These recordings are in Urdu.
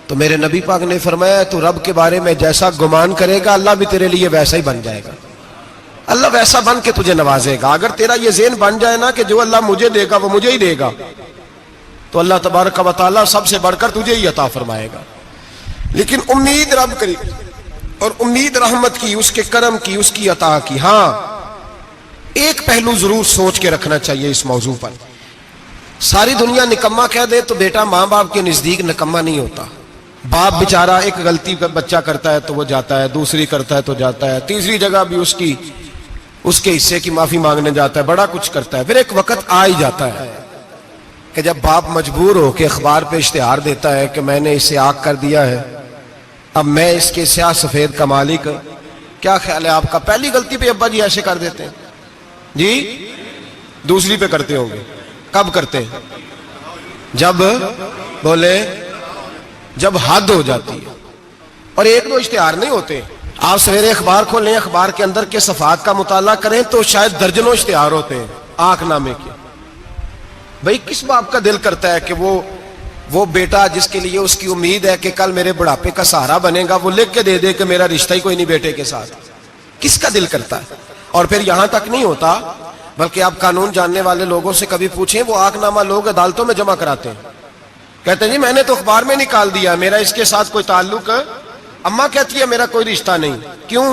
تو میرے نبی پاک نے فرمایا تو رب کے بارے میں جیسا گمان کرے گا اللہ بھی تیرے لیے ویسا ہی بن جائے گا. اللہ ویسا بن کے تجھے نوازے گا. اگر تیرا یہ ذہن بن جائے نا کہ جو اللہ مجھے دے گا وہ مجھے ہی دے گا, تو اللہ تبارک و تعالیٰ سب سے بڑھ کر تجھے ہی عطا فرمائے گا. لیکن امید رب کری اور امید رحمت کی, اس کے کرم کی, اس کی عطا کی. ہاں ایک پہلو ضرور سوچ کے رکھنا چاہیے اس موضوع پر. ساری دنیا نکما کہہ دے تو بیٹا ماں باپ کے نزدیک نکما نہیں ہوتا. باپ بیچارہ ایک غلطی بچہ کرتا ہے تو وہ جاتا ہے, دوسری کرتا ہے تو جاتا ہے, تیسری جگہ بھی اس کے حصے کی معافی مانگنے جاتا ہے, بڑا کچھ کرتا ہے. پھر ایک وقت آ ہی جاتا ہے کہ جب باپ مجبور ہو کے اخبار پہ اشتہار دیتا ہے کہ میں نے اسے آگ کر دیا ہے, اب میں اس کے سیاہ سفید کا مالک. کیا خیال ہے آپ کا؟ پہلی غلطی پہ ابا جی ایسے کر دیتے ہیں جی, دوسری پہ کرتے ہوں گے. کب کرتے ہیں؟ جب بولے جب حد ہو جاتی ہے. اور ایک دو اشتہار نہیں ہوتے. آپ سویرے اخبار کھولیں, اخبار کے اندر کے صفحات کا مطالعہ کریں تو شاید درجنوں اشتہار ہوتے ہیں آنکھ نامے کے. بھئی کس باپ کا دل کرتا ہے کہ وہ بیٹا جس کے لیے اس کی امید ہے کہ کل میرے بڑھاپے کا سہارا بنے گا, وہ لکھ کے دے دے کہ میرا رشتہ ہی کوئی نہیں بیٹے کے ساتھ؟ کس کا دل کرتا ہے؟ اور پھر یہاں تک نہیں ہوتا, بلکہ آپ قانون جاننے والے لوگوں سے کبھی پوچھیں, وہ آنکھ نامہ لوگ عدالتوں میں جمع کراتے ہیں. کہتے ہیں جی میں نے تو اخبار میں نکال دیا, میرا اس کے ساتھ کوئی تعلق ہے. اماں کہتی ہے میرا کوئی رشتہ نہیں. کیوں؟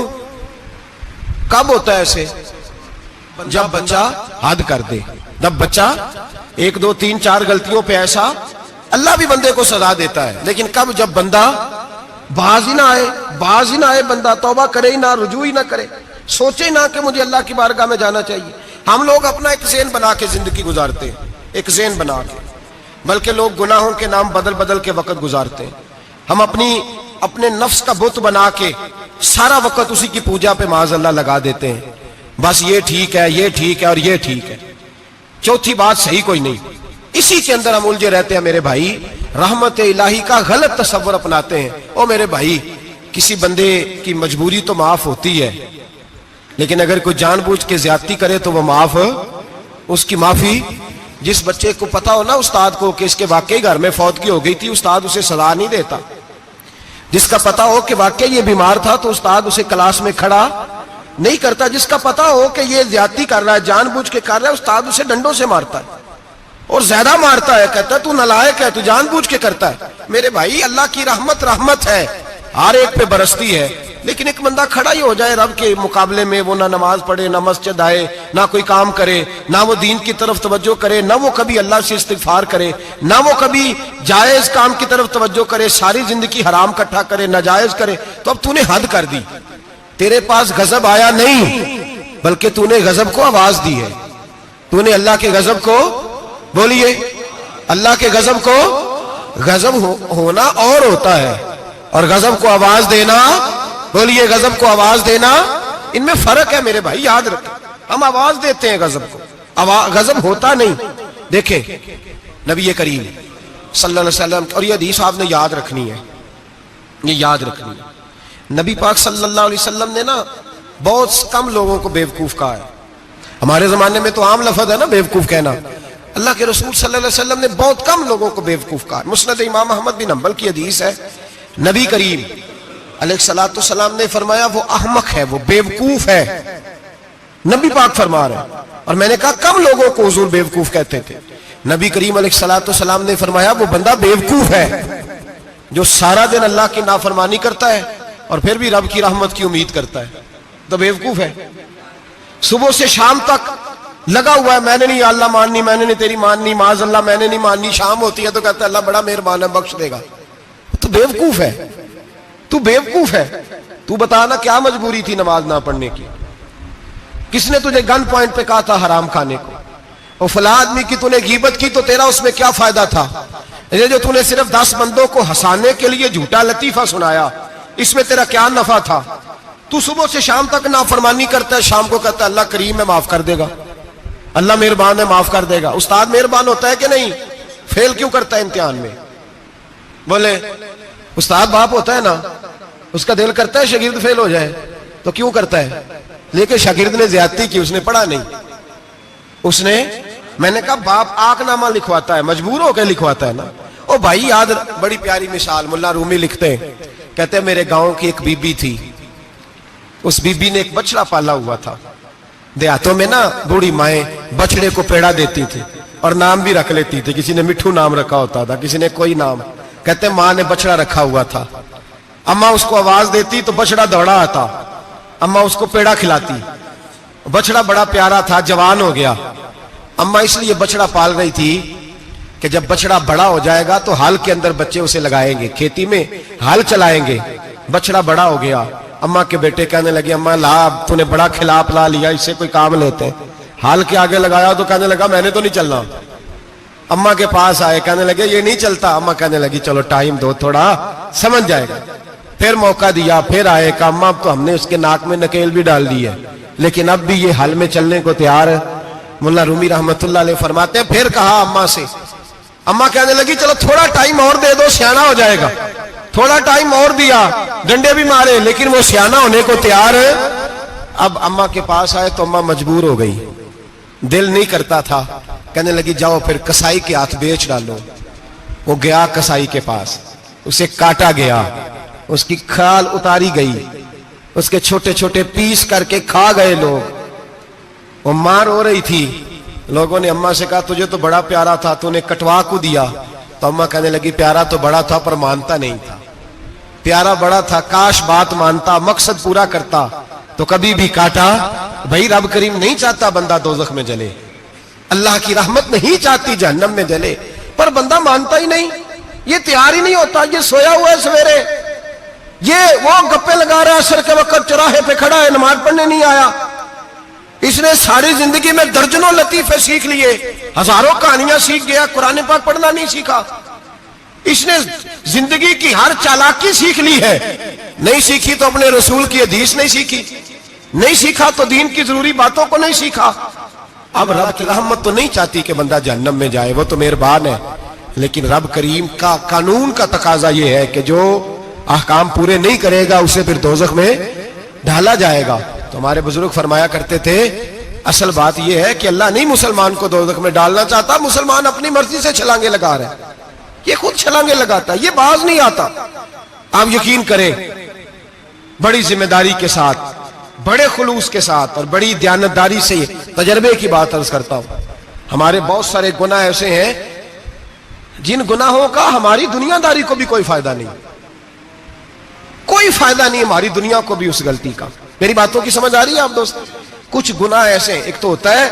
کب ہوتا ہے ایسے؟ جب بچہ حد کر دے. جب بچہ ایک دو تین چار غلطیوں پہ ایسا, اللہ بھی بندے کو سزا دیتا ہے, لیکن کب؟ جب بندہ باز ہی نہ آئے, بندہ توبہ کرے ہی نہ, رجوع ہی نہ کرے, سوچے نہ کہ مجھے اللہ کی بارگاہ میں جانا چاہیے. ہم لوگ اپنا ایک ذہن بنا کے زندگی گزارتے ہیں, ایک ذہن بنا کے, بلکہ لوگ گناہوں کے نام بدل کے وقت گزارتے ہیں. ہم اپنے نفس کا بت بنا کے سارا وقت اسی کی پوجا پہ معاذ اللہ لگا دیتے ہیں. بس یہ ٹھیک ہے, یہ ٹھیک ہے اور یہ ٹھیک ہے, چوتھی بات صحیح کوئی نہیں. اسی کے اندر ہم الجھے رہتے ہیں میرے بھائی. رحمت الہی کا غلط تصور اپناتے ہیں. او میرے بھائی, کسی بندے کی مجبوری تو معاف ہوتی ہے, لیکن اگر کوئی جان بوجھ کے زیادتی کرے تو وہ معاف, اس کی معافی. جس بچے کو پتا ہو نا استاد کو کہ اس کے واقعی گھر میں فوتگی ہو گئی تھی, استاد اسے سزا نہیں دیتا. جس کا پتا ہو کہ واقعی یہ بیمار تھا تو استاد اسے کلاس میں کھڑا نہیں کرتا. جس کا پتا ہو کہ یہ زیادتی کر رہا ہے, جان بوجھ کے کر رہا ہے, استاد اسے ڈنڈوں سے مارتا ہے اور زیادہ مارتا ہے, کہتا ہے تو نالائق ہے, تو جان بوجھ کے کرتا ہے. میرے بھائی اللہ کی رحمت ہے, ہر ایک پہ برستی ہے, لیکن ایک بندہ کھڑا ہی ہو جائے رب کے مقابلے میں, وہ نہ نماز پڑھے, نہ مسجد آئے, نہ کوئی کام کرے, نہ وہ دین کی طرف توجہ کرے, نہ وہ کبھی اللہ سے استغفار کرے, نہ وہ کبھی جائز کام کی طرف توجہ کرے, ساری زندگی حرام اکٹھا کرے, ناجائز کرے, تو اب تو نے حد کر دی. تیرے پاس غضب آیا نہیں, بلکہ تو نے غضب کو آواز دی ہے. تو نے اللہ کے غضب کو, بولیے, اللہ کے غضب کو, غضب ہونا اور ہوتا ہے اور غضب کو آواز دینا, بولیے, غضب کو آواز دینا, ان میں فرق ہے میرے بھائی, یاد رکھیں. ہم آواز دیتے ہیں غضب کو, غضب ہوتا نہیں. دیکھیں نبی کریم صلی اللہ علیہ وسلم, اور یہ حدیث آپ نے یاد رکھنی ہے, یہ یاد رکھنی ہے. نبی پاک صلی اللہ علیہ وسلم نے نا بہت کم لوگوں کو بیوقوف کہا ہے. ہمارے زمانے میں تو عام لفظ ہے نا بیوقوف کہنا. اللہ کے رسول صلی اللہ علیہ وسلم نے بہت کم لوگوں کو بیوقوف کہا. مسند امام احمد بن حنبل کی حدیث ہے, نبی کریم علیہ الصلوۃ والسلام نے فرمایا وہ احمق ہے, وہ بیوقوف ہے. نبی پاک فرما رہے ہیں. اور میں نے کہا کم لوگوں کو حضور بیوقوف کہتے تھے. نبی کریم علیہ الصلوۃ والسلام نے فرمایا وہ بندہ بیوقوف ہے جو سارا دن اللہ کی نافرمانی کرتا ہے اور پھر بھی رب کی رحمت کی امید کرتا ہے, تو بیوقوف ہے. صبح سے شام تک لگا ہوا ہے, میں نے نہیں اللہ ماننی, میں نے نہیں تیری ماننی, معاذ اللہ میں نے نہیں ماننی. شام ہوتی ہے تو کہتا ہے اللہ بڑا مہربان ہے, بخش دے گا. تو بیوقوف ہے, تو بیوقوف ہے. تو بتانا کیا مجبوری تھی نماز نہ پڑھنے کی؟ کس نے تجھے گن پوائنٹ پہ کہا تھا حرام کھانے کو؟ اور فلاں آدمی کی تو نے غیبت کی تو تیرا اس میں کیا فائدہ تھا؟ یہ جو تو نے صرف 10 بندوں کو ہنسانے کے لیے جھوٹا لطیفہ سنایا, اس میں تیرا کیا نفع تھا؟ تو صبح سے شام تک نافرمانی کرتا ہے, شام کو کہتا ہے اللہ کریم ہے معاف کر دے گا, اللہ مہربان ہے معاف کر دے گا. استاد مہربان ہوتا ہے کہ نہیں؟ فیل کیوں کرتا ہے امتحان میں؟ بولے, استاد باپ ہوتا ہے نا, اس کا دل کرتا ہے شاگرد فیل ہو جائے, تو کیوں کرتا ہے؟ لیکن شاگرد نے زیادتی کی, اس نے پڑھا نہیں. اس نے, میں نے کہا باپ آنکھ نامہ لکھواتا ہے, مجبور ہو کے لکھواتا ہے نا. او بھائی یاد، بڑی پیاری مثال ملا رومی لکھتے ہیں، کہتے ہیں میرے گاؤں کی ایک بی بی تھی، اس بی بی نے ایک بچڑا پالا ہوا تھا. دیہاتوں میں نا بوڑھی مائیں بچڑے کو پیڑا دیتی تھی اور نام بھی رکھ لیتی تھی، کسی نے مٹھو نام رکھا ہوتا تھا، کسی نے کوئی نام. کہتے ہیں ماں نے بچڑا رکھا ہوا تھا، اماں اس کو آواز دیتی تو بچڑا دوڑا آتا، اماں اس کو پیڑا کھلاتی. بچڑا بڑا پیارا تھا، جوان ہو گیا. اماں اس لیے بچڑا پال رہی تھی کہ جب بچڑا بڑا ہو جائے گا تو ہل کے اندر بچے اسے لگائیں گے، کھیتی میں ہل چلائیں گے. بچڑا بڑا ہو گیا، اماں کے بیٹے کہنے لگے اماں لا، تو نے بڑا کھلا پلا لیا، اس سے کوئی کام لیتے. ہل کے آگے لگایا تو کہنے لگا میں نے تو نہیں چلنا. اماں کے پاس آئے، کہنے لگے یہ نہیں چلتا. اماں کہنے لگی چلو ٹائم دو تھوڑا، سمجھ جائے گا. پھر موقع دیا، پھر آئے، کہا اماں اب تو ہم نے اس کے ناک میں نکیل بھی ڈال دی ہے لیکن اب بھی یہ ہل میں چلنے کو تیار ہے. ملا رومی رحمت اللہ علیہ فرماتے ہیں پھر کہا اماں سے، اماں کہنے لگی چلو تھوڑا ٹائم اور دے دو، سیانا ہو جائے گا. تھوڑا ٹائم اور دیا، ڈنڈے بھی مارے لیکن وہ سیانا ہونے کو تیار ہے. اب اماں کے پاس آئے تو اماں مجبور ہو گئی، دل نہیں کرتا تھا. کہنے لگی جاؤ پھر کسائی کے ہاتھ بیچ ڈالو. وہ گیا کسائی کے پاس، اسے کاٹا گیا، اس کی کھال اتاری گئی، اس کے چھوٹے چھوٹے پیس کر کے کھا گئے لوگ. وہ ماں رو رہی تھی. لوگوں نے اماں سے کہا تجھے تو بڑا پیارا تھا، تو نے کٹوا کو دیا. تو اماں کہنے لگی پیارا تو بڑا تھا پر مانتا نہیں تھا. پیارا بڑا تھا، کاش بات مانتا، مقصد پورا کرتا تو کبھی بھی کاٹا. بھائی رب کریم نہیں چاہتا بندہ دوزخ میں جلے، اللہ کی رحمت نہیں چاہتی جہنم میں جلے، پر بندہ مانتا ہی نہیں، یہ تیار ہی نہیں ہوتا. یہ سویا ہوا ہے سویرے، یہ وہ گپے لگا رہا ہے عصر کے وقت چوراہے پہ کھڑا ہے، نماز پڑھنے نہیں آیا. اس نے ساری زندگی میں درجنوں لطیفے سیکھ لیے، ہزاروں کہانیاں سیکھ گیا، قرآن پاک پڑھنا نہیں سیکھا. اس نے زندگی کی ہر چالاکی سیکھ لی ہے، نہیں سیکھی تو اپنے رسول کی حدیث نہیں سیکھی، نہیں سیکھا تو دین کی ضروری باتوں کو نہیں سیکھا. اب رب کی رحمت تو نہیں چاہتی کہ بندہ جہنم میں جائے، وہ تو مہربان ہے، لیکن رب کریم کا قانون کا تقاضا یہ ہے کہ جو احکام پورے نہیں کرے گا اسے پھر دوزخ میں ڈالا جائے گا. تو ہمارے بزرگ فرمایا کرتے تھے اصل بات یہ ہے کہ اللہ نہیں مسلمان کو دوزخ میں ڈالنا چاہتا، مسلمان اپنی مرضی سے چھلانگے لگا رہے ہیں، یہ خود چھلانگے لگاتا ہے، یہ باز نہیں آتا. آپ یقین کریں بڑی ذمہ داری کے ساتھ، بڑے خلوص کے ساتھ اور بڑی دیانتداری سے تجربے کی بات عرض کرتا ہوں، ہمارے بہت سارے گناہ ایسے ہیں جن گناہوں کا ہماری دنیا داری کو بھی کوئی فائدہ نہیں، کوئی فائدہ نہیں ہماری دنیا کو بھی اس غلطی کا. میری باتوں کی سمجھ آ رہی ہے آپ دوست؟ کچھ گناہ ایسے ہیں، ایک تو ہوتا ہے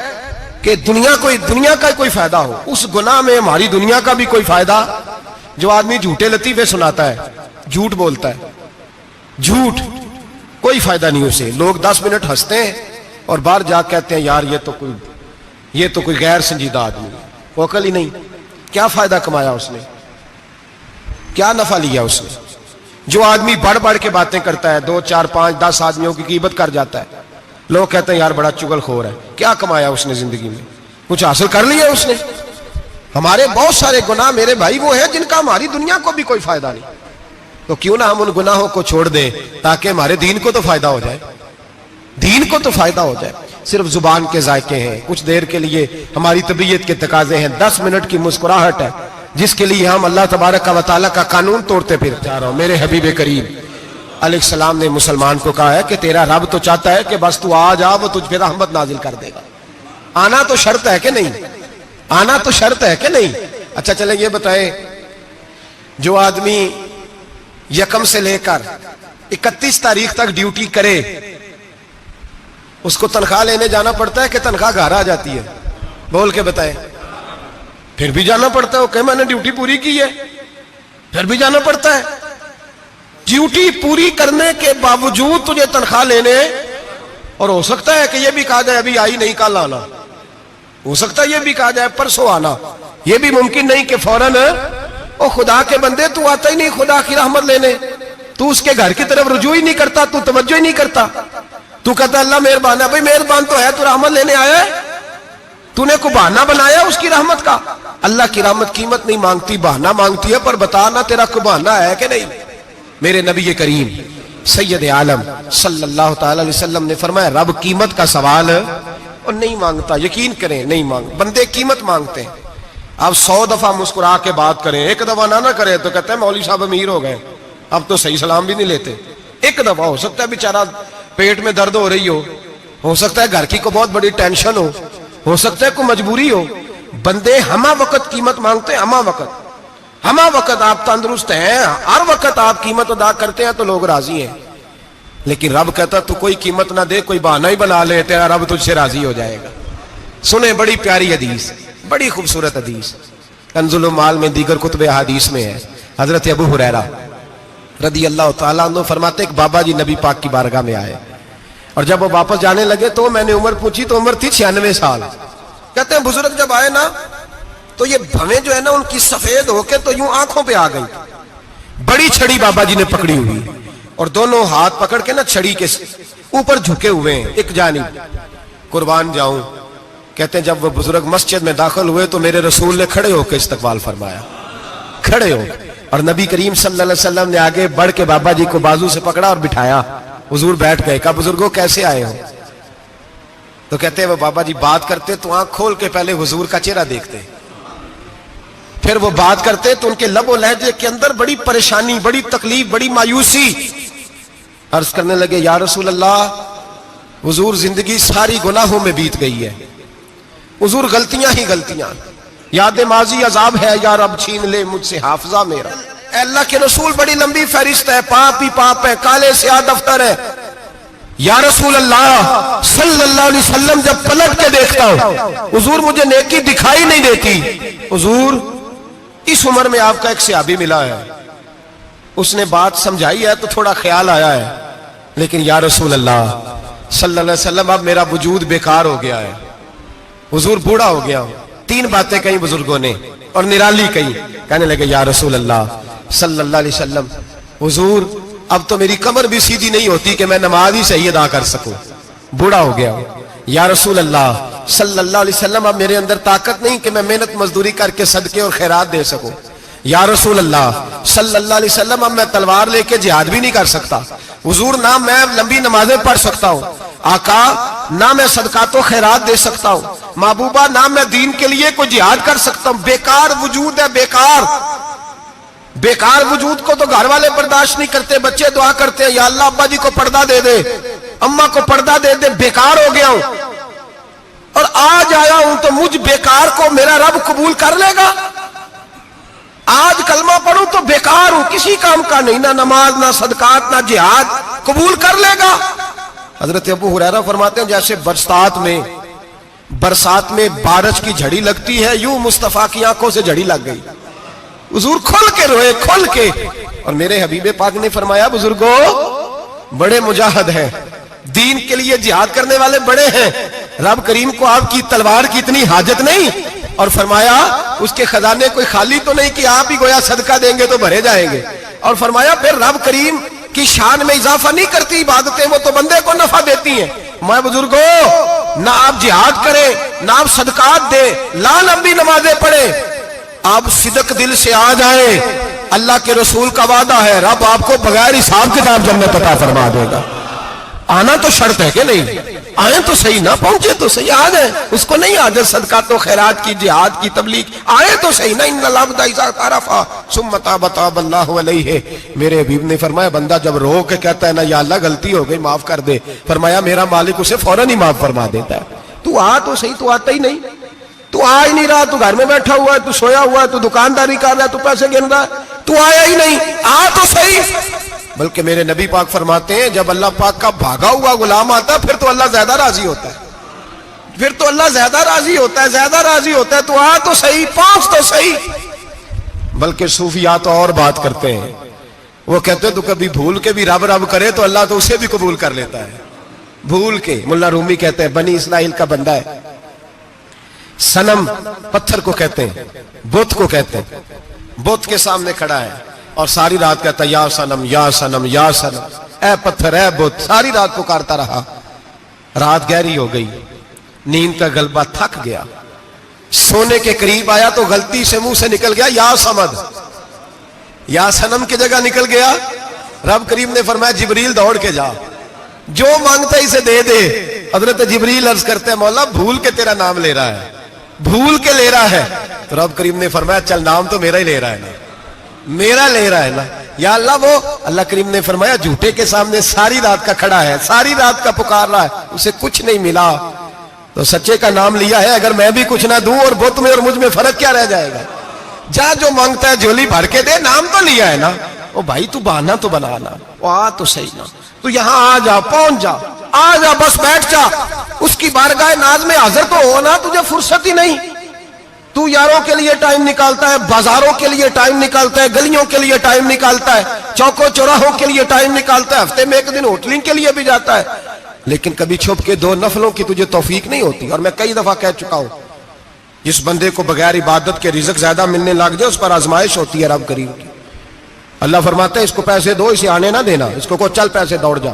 کہ دنیا کا کوئی فائدہ ہو، اس گناہ میں ہماری دنیا کا بھی کوئی فائدہ. جو آدمی جھوٹے لطیفے سناتا ہے، جھوٹ بولتا ہے، جھوٹ کوئی فائدہ نہیں اسے. لوگ 10 منٹ ہنستے ہیں اور باہر جا کہتے ہیں یار یہ تو کوئی غیر سنجیدہ آدمی، وہ عقل ہی نہیں. کیا فائدہ کمایا اس نے، کیا نفع لیا اس نے؟ جو آدمی بڑھ بڑھ کے باتیں کرتا ہے، 2 4 5 10 آدمیوں کی غیبت کر جاتا ہے، لوگ کہتے ہیں یار بڑا چغل خور ہے. کیا کمایا اس نے زندگی میں؟ کچھ حاصل کر لیا اس نے؟ ہمارے بہت سارے گناہ میرے بھائی وہ ہیں جن کا ہماری دنیا کو بھی کوئی فائدہ نہیں. تو کیوں نہ ہم ان گناہوں کو چھوڑ دیں تاکہ ہمارے دین کو تو فائدہ ہو جائے، دین کو تو فائدہ ہو جائے. صرف زبان کے ذائقے ہیں، کچھ دیر کے لیے ہماری طبیعت کے تقاضے ہیں، 10 منٹ کی مسکراہٹ ہے جس کے لیے ہم اللہ تبارک و تعالیٰ کا قانون توڑتے پھر جا رہا ہوں. میرے حبیب کریم علیہ السلام نے مسلمان کو کہا ہے کہ تیرا رب تو چاہتا ہے کہ بس تو آ جا، وہ تجھ پہ رحمت نازل کر دے گا. آنا تو شرط ہے کہ نہیں؟ آنا تو شرط ہے کہ نہیں؟ اچھا چلیں یہ بتائیں، جو آدمی 1 سے لے کر 31 تاریخ تک ڈیوٹی کرے اس کو تنخواہ لینے جانا پڑتا ہے کہ تنخواہ گھر آ جاتی ہے؟ بول کے بتائیں. پھر بھی جانا پڑتا ہے، وہ کہ میں نے ڈیوٹی پوری کی ہے، پھر بھی جانا پڑتا ہے. ڈیوٹی پوری کرنے کے باوجود تجھے تنخواہ لینے، اور ہو سکتا ہے کہ یہ بھی کہا جائے ابھی آئی نہیں کل آنا، ہو سکتا ہے یہ بھی کہا جائے پرسوں آنا، یہ بھی ممکن نہیں کہ فوراً او خدا کے بندے تو آتا ہی نہیں خدا کی رحمت لینے، تو اس کے گھر کی طرف رجوع ہی نہیں کرتا، تو توجہ ہی نہیں کرتا، تو کہتا اللہ مہربان ہے. بھائی مہربان تو ہے، تو رحمت لینے آیا ہے، تو نے کو بہانہ بنایا اس کی رحمت کا. اللہ کی رحمت قیمت نہیں مانگتی، بہانہ مانگتی ہے. پر بتا نا تیرا کو بہانہ ہے کہ نہیں؟ میرے نبی کریم سید عالم صلی اللہ تعالی علیہ وسلم نے فرمایا رب قیمت کا سوال اور نہیں مانگتا. یقین کریں نہیں مانگ، بندے قیمت مانگتے ہیں. آپ 100 دفعہ مسکرا کے بات کریں، ایک دفعہ نہ کریں تو کہتے ہیں مولوی صاحب امیر ہو گئے، اب تو صحیح سلام بھی نہیں لیتے۔ ایک دفعہ ہو سکتا ہے بیچارہ پیٹ میں درد ہو رہی ہو سکتا ہے گھر کی کو بہت بڑی ٹینشن ہو سکتا ہے کوئی مجبوری ہو۔ بندے ہمہ وقت قیمت مانگتے ہیں، ہمہ وقت آپ تندرست ہیں، ہر وقت آپ قیمت ادا کرتے ہیں تو لوگ راضی ہیں۔ لیکن رب کہتا تو کوئی قیمت نہ دے، کوئی بہانہ ہی بنا لے، تیرا رب تجھ سے راضی ہو جائے گا۔ سنیں بڑی پیاری حدیث، بڑی خوبصورت حدیث، کنز المال میں دیگر کتب احادیث میں ہے۔ حضرت ابو ہریرہ رضی اللہ تعالیٰ عنہ فرماتے ایک بابا جی نبی پاک کی بارگاہ میں آئے، اور جب وہ واپس جانے لگے تو میں نے عمر پوچھی تو عمر تھی 96 سال۔ کہتے ہیں بزرگ جب آئے نا تو یہ بھویں جو ہے نا ان کی سفید ہو کے تو یوں آنکھوں پہ آ گئی، بڑی چھڑی بابا جی نے پکڑی ہوئی اور دونوں ہاتھ پکڑ کے نا چھڑی کے اوپر جھکے ہوئے ہیں ایک جانب، قربان جاؤں۔ کہتے ہیں جب وہ بزرگ مسجد میں داخل ہوئے تو میرے رسول نے کھڑے ہو کے استقبال فرمایا، کھڑے ہو، اور نبی کریم صلی اللہ علیہ وسلم نے آگے بڑھ کے بابا جی کو بازو سے پکڑا اور بٹھایا۔ حضور بیٹھ گئے، کہا بزرگوں کیسے آئے ہو؟ تو کہتے ہیں وہ بابا جی بات کرتے تو آنکھ کھول کے پہلے حضور کا چہرہ دیکھتے، پھر وہ بات کرتے تو ان کے لب و لہجے کے اندر بڑی پریشانی، بڑی تکلیف، بڑی مایوسی۔ عرض کرنے لگے یا رسول اللہ، حضور زندگی ساری گناہوں میں بیت گئی ہے، حضور غلطیاں ہی غلطیاں، یاد ماضی عذاب ہے، یا رب چھین لے مجھ سے حافظہ میرا۔ اے اللہ کے رسول بڑی لمبی فہرست ہے، پاپ ہی پاپ ہے، کالے سیاہ دفتر ہے۔ یا رسول اللہ صلی اللہ علیہ وسلم جب پلٹ کے دیکھتا ہوں حضور مجھے نیکی دکھائی نہیں دیتی۔ حضور اس عمر میں آپ کا ایک صحابی ملا ہے، اس نے بات سمجھائی ہے تو تھوڑا خیال آیا ہے، لیکن یا رسول اللہ صلی اللہ علیہ وسلم اب میرا وجود بیکار ہو گیا ہے، حضور بوڑھا ہو گیا ہوں۔ 3 باتیں کہیں بزرگوں نے اور نرالی کہیں، کہنے لگے یا رسول اللہ صلی اللہ علیہ وسلم، حضور اب تو میری کمر بھی سیدھی نہیں ہوتی کہ میں نماز ہی صحیح ادا کر سکوں، بوڑھا ہو گیا ہوں۔ یا رسول اللہ صلی اللہ علیہ وسلم اب میرے اندر طاقت نہیں کہ میں محنت مزدوری کر کے صدقے اور خیرات دے سکوں۔ یا رسول اللہ صلی اللہ علیہ وسلم اب میں تلوار لے کے جہاد بھی نہیں کر سکتا، حضور نہ میں لمبی نمازیں پڑھ سکتا ہوں، آقا نہ میں صدقات و خیرات دے سکتا ہوں، محبوبہ نہ میں دین کے لیے کوئی جہاد کر سکتا ہوں، بیکار وجود ہے، بیکار وجود کو تو گھر والے برداشت نہیں کرتے، بچے دعا کرتے ہیں یا اللہ ابا جی کو پردہ دے دے، اماں کو پردہ دے دے، بیکار ہو گیا ہوں اور آج آیا ہوں تو مجھ بیکار کو میرا رب قبول کر لے گا؟ آج کلمہ پڑھوں تو بیکار ہوں، کسی کام کا نہیں، نہ نماز نہ صدقات نہ جہاد، قبول کر لے گا؟ حضرت ابو ہریرہ فرماتے ہیں جیسے برسات میں بارش کی جھڑی لگتی ہے، یوں مصطفیٰ کی آنکھوں سے جھڑی لگ گئی، حضور کھل کے روئے، کھل کے۔ اور میرے حبیب پاک نے فرمایا بزرگوں بڑے مجاہد ہیں، دین کے لیے جہاد کرنے والے بڑے ہیں، رب کریم کو آپ کی تلوار کی اتنی حاجت نہیں، اور فرمایا اس کے خزانے کوئی خالی تو نہیں کہ آپ ہی گویا صدقہ دیں گے تو بھرے جائیں گے، اور فرمایا پھر رب کریم کی شان میں اضافہ نہیں کرتی عبادتیں، وہ تو بندے کو نفع دیتی ہیں۔ میں بزرگوں نہ آپ جہاد کریں نہ آپ صدقات دیں، لا لمبی نمازیں پڑھیں، آپ صدق دل سے آ جائیں، اللہ کے رسول کا وعدہ ہے رب آپ کو بغیر حساب کتاب جنت عطا فرما دے گا۔ آنا تو شرط ہے کہ نہیں؟ آئیں تو صحیح، نہ پہنچے تو صحیح، آ جائیں، اس کو نہیں عادت صدقات و خیرات کی، جہاد کی تبلیغ، آئے تو صحیح نا۔ ان العبد اذا اعترف ثم تاب تاب اللہ علیہ، میرے حبیب نے فرمایا بندہ جب رو کے کہتا ہے نا یا اللہ غلطی ہو گئی معاف کر دے، فرمایا میرا مالک اسے فوراً ہی معاف فرما دیتا ہے۔ تو آ تو صحیح، تو آتا ہی نہیں، تو آ ہی نہیں رہا، تو گھر میں بیٹھا ہوا ہے، تو سویا ہوا ہے، تو دکانداری کر رہا ہے، تو پیسے گن رہا ہے، تو آیا ہی نہیں، آ تو صحیح۔ بلکہ میرے نبی پاک فرماتے ہیں جب اللہ پاک کا بھاگا ہوا غلام آتا ہے پھر تو اللہ زیادہ راضی ہوتا ہے، پھر تو اللہ زیادہ راضی ہوتا ہے، زیادہ راضی ہوتا ہے، تو آ تو صحیح، پہنچ تو صحیح۔ بلکہ صوفیات اور بات کرتے ہیں، وہ کہتے ہیں تو کبھی بھول کے بھی رب رب کرے تو اللہ تو اسے بھی قبول کر لیتا ہے، بھول کے۔ ملا رومی کہتے ہیں بنی اسرائیل کا بندہ ہے، صنم پتھر کو کہتے ہیں، بت کو کہتے ہیں، بت کے سامنے کھڑا ہے اور ساری رات کہتا ہے یا صنم یا صنم یا صنم، اے پتھر اے بت، ساری رات پکارتا رہا۔ رات گہری ہو گئی، نیند کا غلبہ، تھک گیا، سونے کے قریب آیا تو غلطی سے منہ سے نکل گیا یا صمد، یا صنم کی جگہ نکل گیا۔ رب کریم نے فرمایا جبریل دوڑ کے جا، جو مانگتا ہے اسے دے دے۔ حضرت جبریل عرض کرتے ہیں مولا بھول کے تیرا نام لے رہا ہے، بھول کے لے رہا ہے تو رب کریم نے فرمایا چل نام تو میرا ہی لے رہا ہے نا، میرا لے رہا ہے نا یا اللہ. وہ اللہ کریم نے فرمایا جھوٹے کے سامنے ساری رات کا کھڑا ہے، ساری رات کا پکار رہا ہے، اسے کچھ نہیں ملا تو سچے کا نام لیا ہے. اگر میں بھی کچھ نہ دوں اور بت میں اور مجھ میں فرق کیا رہ جائے گا؟ جا جو مانگتا ہے جھولی بھر کے دے، نام تو لیا ہے نا. او بھائی تو بہانا تو بنانا، آ تو صحیح نا، تو یہاں آ جا، پہنچ جا، آ جا، بس بیٹھ جا، اس کی بارگاہ ناز میں حاضر تو ہو نا. تجھے فرصت ہی نہیں. تو یاروں کے لیے ٹائم نکالتا ہے، بازاروں کے لیے ٹائم نکالتا ہے، گلیوں کے لیے ٹائم نکالتا ہے، چوکوں چوراہوں کے لیے ٹائم نکالتا ہے، ہفتے میں ایک دن ہوٹلنگ کے لیے بھی جاتا ہے، لیکن کبھی چھپ کے 2 نفلوں کی تجھے توفیق نہیں ہوتی. اور میں کئی دفعہ کہہ چکا ہوں جس بندے کو بغیر عبادت کے رزق زیادہ ملنے لگ جائے اس پر آزمائش ہوتی ہے رب کریم کی. اللہ فرماتا ہے اس کو پیسے دو، اسے آنے نہ دینا، اس کو چل پیسے دوڑ جا.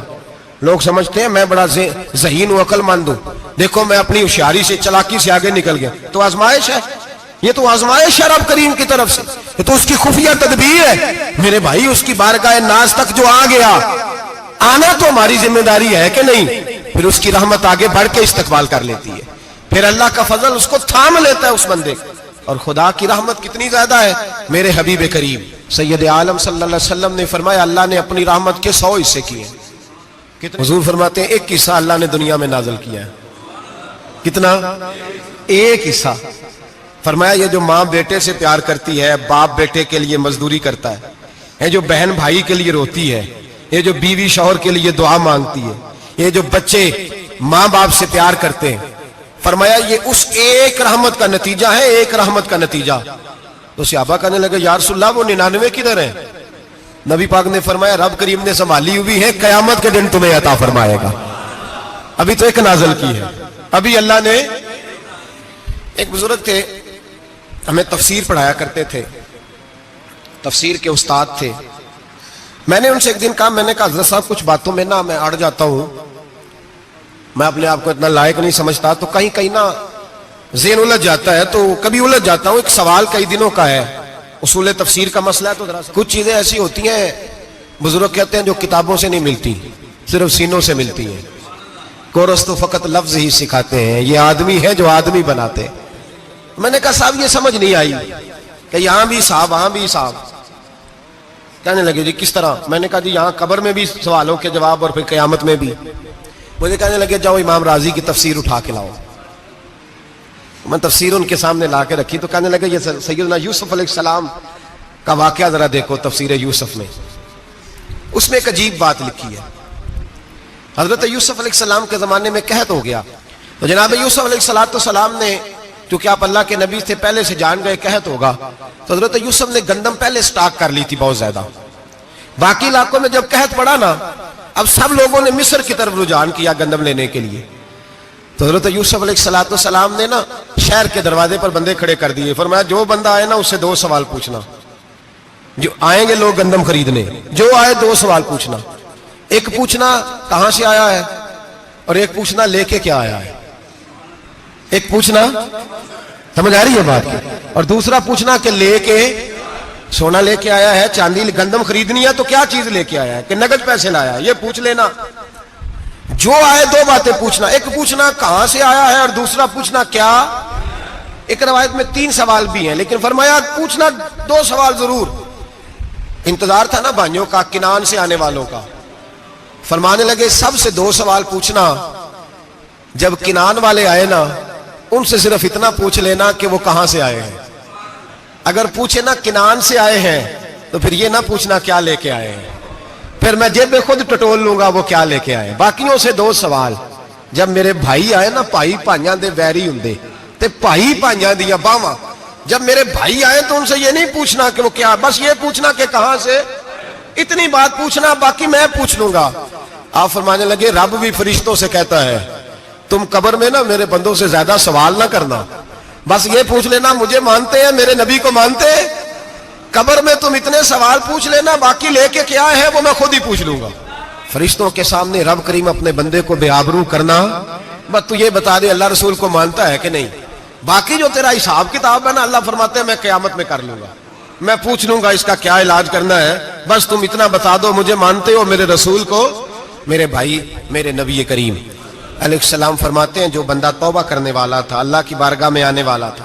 لوگ سمجھتے ہیں میں بڑا ذہین ہوں، عقل مند ہوں، دیکھو میں اپنی ہوشیاری سے، چلاکی سے آگے نکل گیا. تو آزمائش ہے، یہ تو آزمائش ہے رب کریم کی طرف سے، یہ تو اس کی خفیہ تدبیر ہے. میرے بھائی اس کی بارگاہ ناز تک جو آ گیا، آنا تو ہماری ذمہ داری ہے کہ نہیں؟ پھر اس کی رحمت آگے بڑھ کے استقبال کر لیتی ہے، پھر اللہ کا فضل اس کو تھام لیتا ہے اس بندے کو. اور خدا کی رحمت کتنی زیادہ ہے. میرے حبیب کریم سید عالم صلی اللہ علیہ وسلم نے فرمایا اللہ نے اپنی رحمت کے 100 حصے کیے. حضور فرماتے ہیں ایک حصہ اللہ نے دنیا میں نازل کیا ہے. کتنا؟ ایک حصہ. فرمایا یہ جو ماں بیٹے سے پیار کرتی ہے، باپ بیٹے کے لیے مزدوری کرتا ہے، یہ جو بہن بھائی کے لیے روتی ہے، یہ جو بیوی شوہر کے لیے دعا مانگتی ہے، یہ جو بچے ماں باپ سے پیار کرتے ہیں، فرمایا یہ اس ایک رحمت کا نتیجہ ہے، ایک رحمت کا نتیجہ. تو صحابہ کہنے لگے یا رسول اللہ وہ 99 کدھر ہیں؟ نبی پاک نے فرمایا رب کریم نے سنبھالی ہوئی ہے، قیامت کے دن تمہیں عطا فرمائے گا. ابھی تو ایک نازل کی ہے، ابھی اللہ نے. ایک بزرگ تھے ہمیں تفسیر پڑھایا کرتے تھے، تفسیر کے استاد تھے. میں نے ان سے ایک دن کہا، میں نے کہا حضرت صاحب کچھ باتوں میں نا میں اڑ جاتا ہوں، میں اپنے آپ کو اتنا لائق نہیں سمجھتا، تو کہیں کہیں نا ذہن الجھ جاتا ہے، تو کبھی الجھ جاتا ہوں. ایک سوال کئی دنوں کا ہے، اصول تفسیر کا مسئلہ ہے، تو کچھ چیزیں ایسی ہوتی ہیں بزرگ کہتے ہیں جو کتابوں سے نہیں ملتی، صرف سینوں سے ملتی ہیں. کورس تو فقط لفظ ہی سکھاتے ہیں، یہ آدمی ہے جو آدمی بناتے. میں نے کہا صاحب یہ سمجھ نہیں آئی کہ یہاں بھی صاحب وہاں بھی صاحب. کہنے لگے جی کس طرح؟ میں نے کہا جی یہاں قبر میں بھی سوالوں کے جواب اور پھر قیامت میں بھی. مجھے کہنے لگے جاؤ امام راضی کی تفسیر اٹھا کے لاؤ. میں تفسیر ان کے سامنے لا کے رکھی تو کہنے لگے یہ سیدنا یوسف علیہ السلام کا واقعہ ذرا دیکھو تفسیر یوسف میں. اس میں ایک عجیب بات لکھی ہے. حضرت یوسف علیہ السلام کے زمانے میں قحط ہو گیا تو جناب یوسف علیہ السلام نے، کیونکہ آپ اللہ کے نبی سے پہلے سے جان گئے قحط ہوگا، تو حضرت یوسف نے گندم پہلے سٹاک کر لی تھی بہت زیادہ. باقی علاقوں میں جب قحط پڑا نا، اب سب لوگوں نے مصر کی طرف رجحان کیا گندم لینے کے لیے. تو حضرت یوسف علیہ السلام نے نا شہر کے دروازے پر بندے کھڑے کر دیے. فرمایا جو بندہ آئے نا اس سے 2 سوال پوچھنا. جو آئیں گے لوگ گندم خریدنے، جو آئے 2 سوال پوچھنا. ایک پوچھنا کہاں سے آیا ہے، اور ایک پوچھنا لے کے کیا آیا ہے. ایک پوچھنا، سمجھ آ رہی ہے بات کی، اور دوسرا پوچھنا کہ لے کے سونا لے کے آیا ہے، چاندی گندم خریدنی ہے تو کیا چیز لے کے آیا ہے، کہ نقد پیسے لایا ہے، یہ پوچھ لینا. جو آئے 2 باتیں پوچھنا. ایک پوچھنا کہاں سے آیا ہے اور دوسرا پوچھنا کیا. ایک روایت میں 3 سوال بھی ہیں، لیکن فرمایا پوچھنا 2 سوال ضرور. انتظار تھا نا بھائیوں کا کنان سے آنے والوں کا. فرمانے لگے سب سے 2 سوال پوچھنا. جب کنان والے آئے نا ان سے صرف اتنا پوچھ لینا کہ وہ کہاں سے آئے ہیں. اگر پوچھے نا کنان سے آئے ہیں تو پھر یہ نہ پوچھنا کیا لے کے آئے ہیں، پھر میں جیب میں خود ٹٹول لوں گا وہ کیا لے کے آئے. باقیوں سے 2 سوال. جب میرے بھائی آئے نا، بھائی بھائیاں دے ویری ہوندے تے بھائی بھائیاں دیاں باواں. جب میرے بھائی آئے تو ان سے یہ نہیں پوچھنا کہ وہ کیا، بس یہ پوچھنا کہ کہاں سے. اتنی بات پوچھنا، باقی میں پوچھ لوں گا. آپ فرمانے لگے رب بھی فرشتوں سے کہتا ہے تم قبر میں نا میرے بندوں سے زیادہ سوال نہ کرنا، بس یہ پوچھ لینا مجھے مانتے ہیں، میرے نبی کو مانتے ہیں. قبر میں تم اتنے سوال پوچھ لینا، باقی لے کے کیا ہے وہ میں خود ہی پوچھ لوں گا. فرشتوں کے سامنے رب کریم اپنے بندے کو بے آبرو کرنا. بس تو یہ بتا دے اللہ رسول کو مانتا ہے کہ نہیں. باقی جو تیرا حساب کتاب ہے نا، اللہ فرماتے ہیں میں قیامت میں کر لوں گا، میں پوچھ لوں گا اس کا کیا علاج کرنا ہے. بس تم اتنا بتا دو مجھے مانتے ہو، میرے رسول کو، میرے بھائی، میرے نبی کریم علیہ السلام فرماتے ہیں جو بندہ توبہ کرنے والا تھا، اللہ کی بارگاہ میں آنے والا تھا،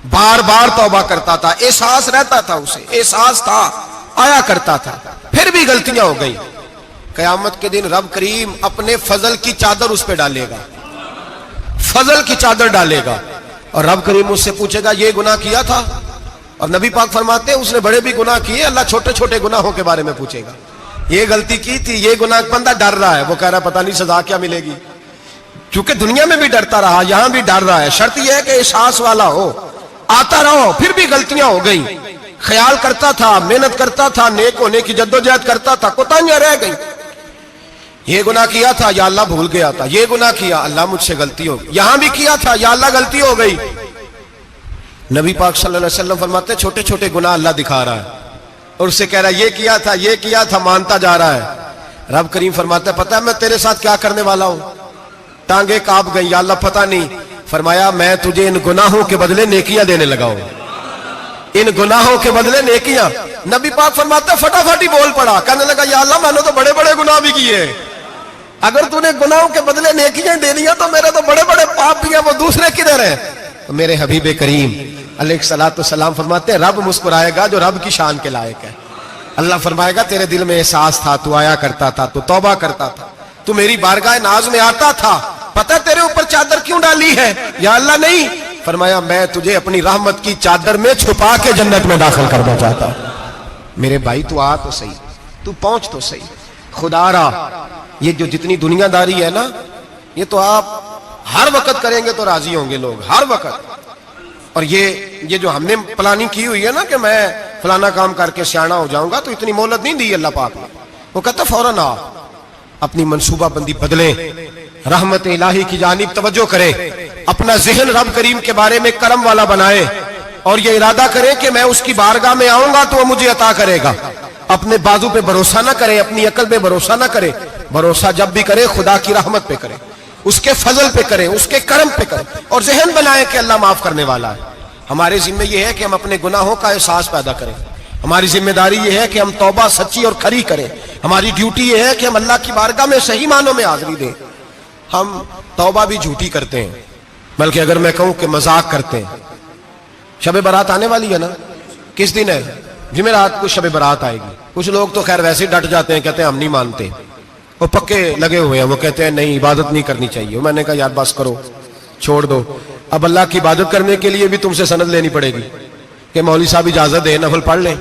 بار بار توبہ کرتا تھا، احساس رہتا تھا، اسے احساس تھا، آیا کرتا تھا، پھر بھی غلطیاں ہو گئی، قیامت کے دن رب کریم اپنے فضل کی چادر اس پہ ڈالے گا، فضل کی چادر ڈالے گا، اور رب کریم اس سے پوچھے گا یہ گناہ کیا تھا؟ اور نبی پاک فرماتے ہیں اس نے بڑے بھی گناہ کیے، اللہ چھوٹے چھوٹے گناہوں کے بارے میں پوچھے گا، یہ غلطی کی تھی، یہ گناہ، بندہ ڈر رہا ہے، وہ کہہ رہا ہے پتہ نہیں سزا کیا ملے گی، کیونکہ دنیا میں بھی ڈرتا رہا، یہاں بھی ڈر رہا ہے، شرط یہ ہے کہ احساس والا ہو، آتا رہو، پھر بھی غلطیاں ہو گئی، خیال کرتا تھا، محنت کرتا تھا، نیک ہونے کی جدوجہد کرتا تھا، کوتاہیاں رہ گئی، یہ گناہ کیا تھا یا اللہ بھول گیا تھا، یہ گناہ کیا اللہ مجھ سے غلطی ہو گئی، یہاں بھی کیا تھا یا اللہ غلطی ہو گئی۔ نبی پاک صلی اللہ علیہ وسلم فرماتے ہیں چھوٹے چھوٹے گناہ اللہ دکھا رہا ہے اور اس سے کہہ رہا ہے یہ کیا تھا، مانتا جا رہا ہے۔ رب کریم فرماتا ہے پتہ ہے میں تیرے ساتھ کیا کرنے والا ہوں؟ ٹانگیں کانپ گئی، یا اللہ پتہ نہیں، فرمایا میں تجھے ان گناہوں کے بدلے نیکیاں دینے لگا ہوں، ان گناہوں کے بدلے نیکیاں۔ نبی پاک فرماتا ہے فٹافٹ ہی بول پڑا، کہنے لگا یا اللہ میں نے تو بڑے بڑے گناہ بھی کیے، اگر تو نے گناہوں کے بدلے نیکیاں دے دیا تو میرے تو بڑے بڑے پاپ بھی ہیں، وہ دوسرے کدھر ہیں؟ تو میرے حبیب کریم علیہ الصلوۃ والسلام فرماتے ہیں رب مسکرائے گا جو رب کی شان کے لائق ہے۔ اللہ فرمائے گا تیرے دل میں احساس تھا، تو آیا کرتا تھا، تو توبہ کرتا تھا، تو میری بارگاہ ناز میں آتا تھا، پتہ تیرے اوپر چادر کیوں ڈالی ہے؟ یا اللہ نہیں، فرمایا میں تجھے اپنی رحمت کی چادر میں چھپا کے جنت میں داخل کرنا چاہتا ہوں۔ میرے بھائی تو آ تو صحیح، تو پہنچ تو صحیح، خدا را یہ جو جتنی دنیا داری ہے نا، یہ تو آپ ہر وقت کریں گے تو راضی ہوں گے لوگ، ہر وقت۔ اور یہ جو ہم نے پلاننگ کی ہوئی ہے نا کہ میں فلانا کام کر کے سیانا ہو جاؤں گا، تو اتنی مہلت نہیں دی اللہ پاک نے، وہ کہتا فوراً آ، اپنی منصوبہ بندی بدلیں، رحمت الہی کی جانب توجہ کریں، اپنا ذہن رب کریم کے بارے میں کرم والا بنائے، اور یہ ارادہ کریں کہ میں اس کی بارگاہ میں آؤں گا تو وہ مجھے عطا کرے گا۔ اپنے بازو پہ بھروسہ نہ کرے، اپنی عقل پہ بھروسہ نہ کرے، بھروسہ جب بھی کرے خدا کی رحمت پہ کرے، اس کے فضل پہ کرے، اس کے کرم پہ کرے، اور ذہن بنائے کہ اللہ معاف کرنے والا ہے۔ ہمارے ذمہ یہ ہے کہ ہم اپنے گناہوں کا احساس پیدا کریں، ہماری ذمہ داری یہ ہے کہ ہم توبہ سچی اور کھری کریں، ہماری ڈیوٹی یہ ہے کہ ہم اللہ کی بارگاہ میں صحیح معنوں میں حاضری دیں۔ ہم توبہ بھی جھوٹی کرتے ہیں، بلکہ اگر میں کہوں کہ مذاق کرتے ہیں۔ شب برات آنے والی ہے نا، کس دن ہے؟ جمعرات کو شب برات آئے گی۔ کچھ لوگ تو خیر ویسے ڈٹ جاتے ہیں، کہتے ہیں ہم نہیں مانتے، وہ پکے لگے ہوئے ہیں، وہ کہتے ہیں نہیں عبادت نہیں کرنی چاہیے۔ میں نے کہا یار بس کرو، چھوڑ دو، اب اللہ کی عبادت کرنے کے لیے بھی تم سے سند لینی پڑے گی کہ مولوی صاحب اجازت دے، نفل پڑھ لیں،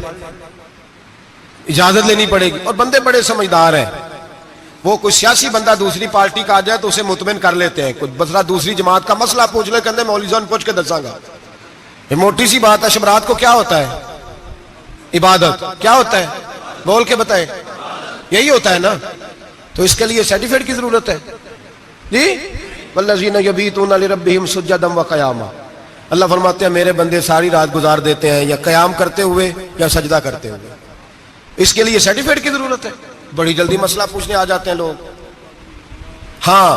اجازت لینی پڑے گی۔ اور بندے بڑے سمجھدار ہیں، وہ کوئی سیاسی بندہ دوسری پارٹی کا آ جائے تو اسے مطمئن کر لیتے ہیں، کوئی بسرا دوسری جماعت کا مسئلہ پوچھ لے، کہتے ہیں مولوی صاحب پوچھ کے دساں گا۔ یہ موٹی سی بات ہے، شب رات کو کیا ہوتا ہے؟ عبادت۔ کیا ہوتا ہے؟ بول کے بتائے، یہی ہوتا ہے نا، تو اس کے لیے سرٹیفکیٹ کی ضرورت ہے جی؟ والذین یبیتون لربہم سجدا وقیاما، اللہ فرماتے ہیں میرے بندے ساری رات گزار دیتے ہیں یا قیام کرتے ہوئے یا سجدہ کرتے ہوئے، اس کے لیے سرٹیفکیٹ کی ضرورت ہے؟ بڑی جلدی مسئلہ پوچھنے آ جاتے ہیں لوگ۔ ہاں،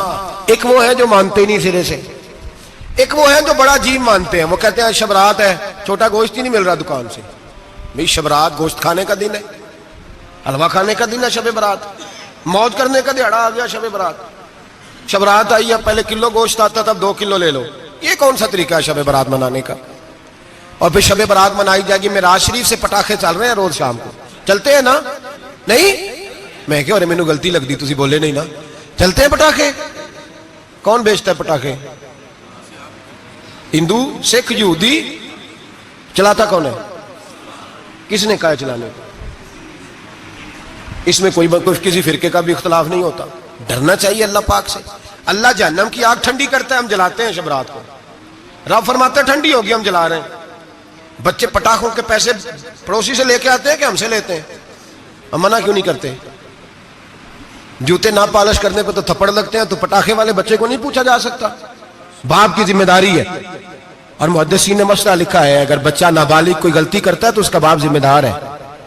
ایک وہ ہے جو مانتے ہی نہیں سرے سے، ایک وہ ہے جو بڑا عجیب مانتے ہیں، وہ کہتے ہیں شب رات ہے، چھوٹا گوشت ہی نہیں مل رہا دکان سے۔ بھئی شب رات گوشت کھانے کا دن ہے، حلوہ کھانے کا دن ہے شب برات، موج کرنے کا دہاڑا آ گیا شب برات۔ شب رات آئی ہے، پہلے کلو گوشت آتا تھا، اب 2 کلو لے لو، یہ کون سا طریقہ ہے شب برات منانے کا؟ اور پھر شب برات منائی جائے گی، معراج شریف سے پٹاخے چل رہے ہیں روز شام کو، چلتے ہیں نا؟ نہیں، میں کہ مینوں غلطی لگ دی، تسی بولے نہیں نا، چلتے ہیں پٹاخے؟ کون بیچتا ہے پٹاخے؟ ہندو، سکھ، یہودی؟ چلاتا کون ہے؟ کس نے کہا چلانے کو؟ اس میں کوئی کسی فرقے کا بھی اختلاف نہیں ہوتا۔ ڈرنا چاہیے اللہ پاک سے۔ اللہ جہنم کی آگ ٹھنڈی کرتا ہے، ہم جلاتے ہیں شب رات کو، رب فرماتا ہے ٹھنڈی ہوگی ہم جلا رہے ہیں۔ بچے پٹاخوں کے پیسے پڑوسی سے لے کے آتے ہیں کہ ہم سے لیتے ہیں؟ ہم منع کیوں نہیں کرتے؟ جوتے نہ پالش کرنے پہ تو تھپڑ لگتے ہیں، تو پٹاخے والے بچے کو نہیں پوچھا جا سکتا؟ باپ کی ذمہ داری ہے۔ اور محدثین نے مسئلہ لکھا ہے، اگر بچہ نابالغ کوئی غلطی کرتا ہے تو اس کا باپ ذمہ دار ہے،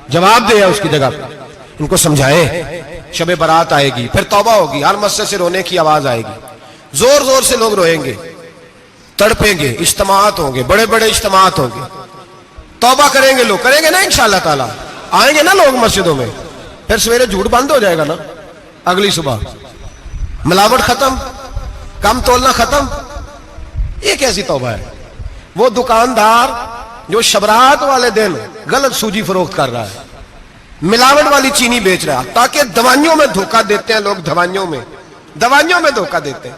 جواب دے اس کی جگہ پہ۔ ان کو سمجھائیں، شب برات آئے گی، پھر توبہ ہوگی، ہر مسجد سے رونے کی آواز آئے گی، زور زور سے لوگ روئیں گے، تڑپیں گے، اجتماعات ہوں گے، بڑے بڑے اجتماعات ہوں گے، توبہ کریں گے لوگ، کریں گے نا انشاءاللہ تعالیٰ، آئیں گے نا لوگ مسجدوں میں، پھر سویرے جھوٹ بند ہو جائے گا نا، اگلی صبح ملاوٹ ختم، کم تولنا ختم. یہ کیسی توبہ ہے؟ وہ دکاندار جو شبرات والے دن غلط سوجی فروخت کر رہا ہے, ملاوٹ والی چینی بیچ رہا ہے, تاکہ دوائیوں میں دھوکہ دیتے ہیں لوگ, دوائیوں میں دھوکہ دیتے ہیں.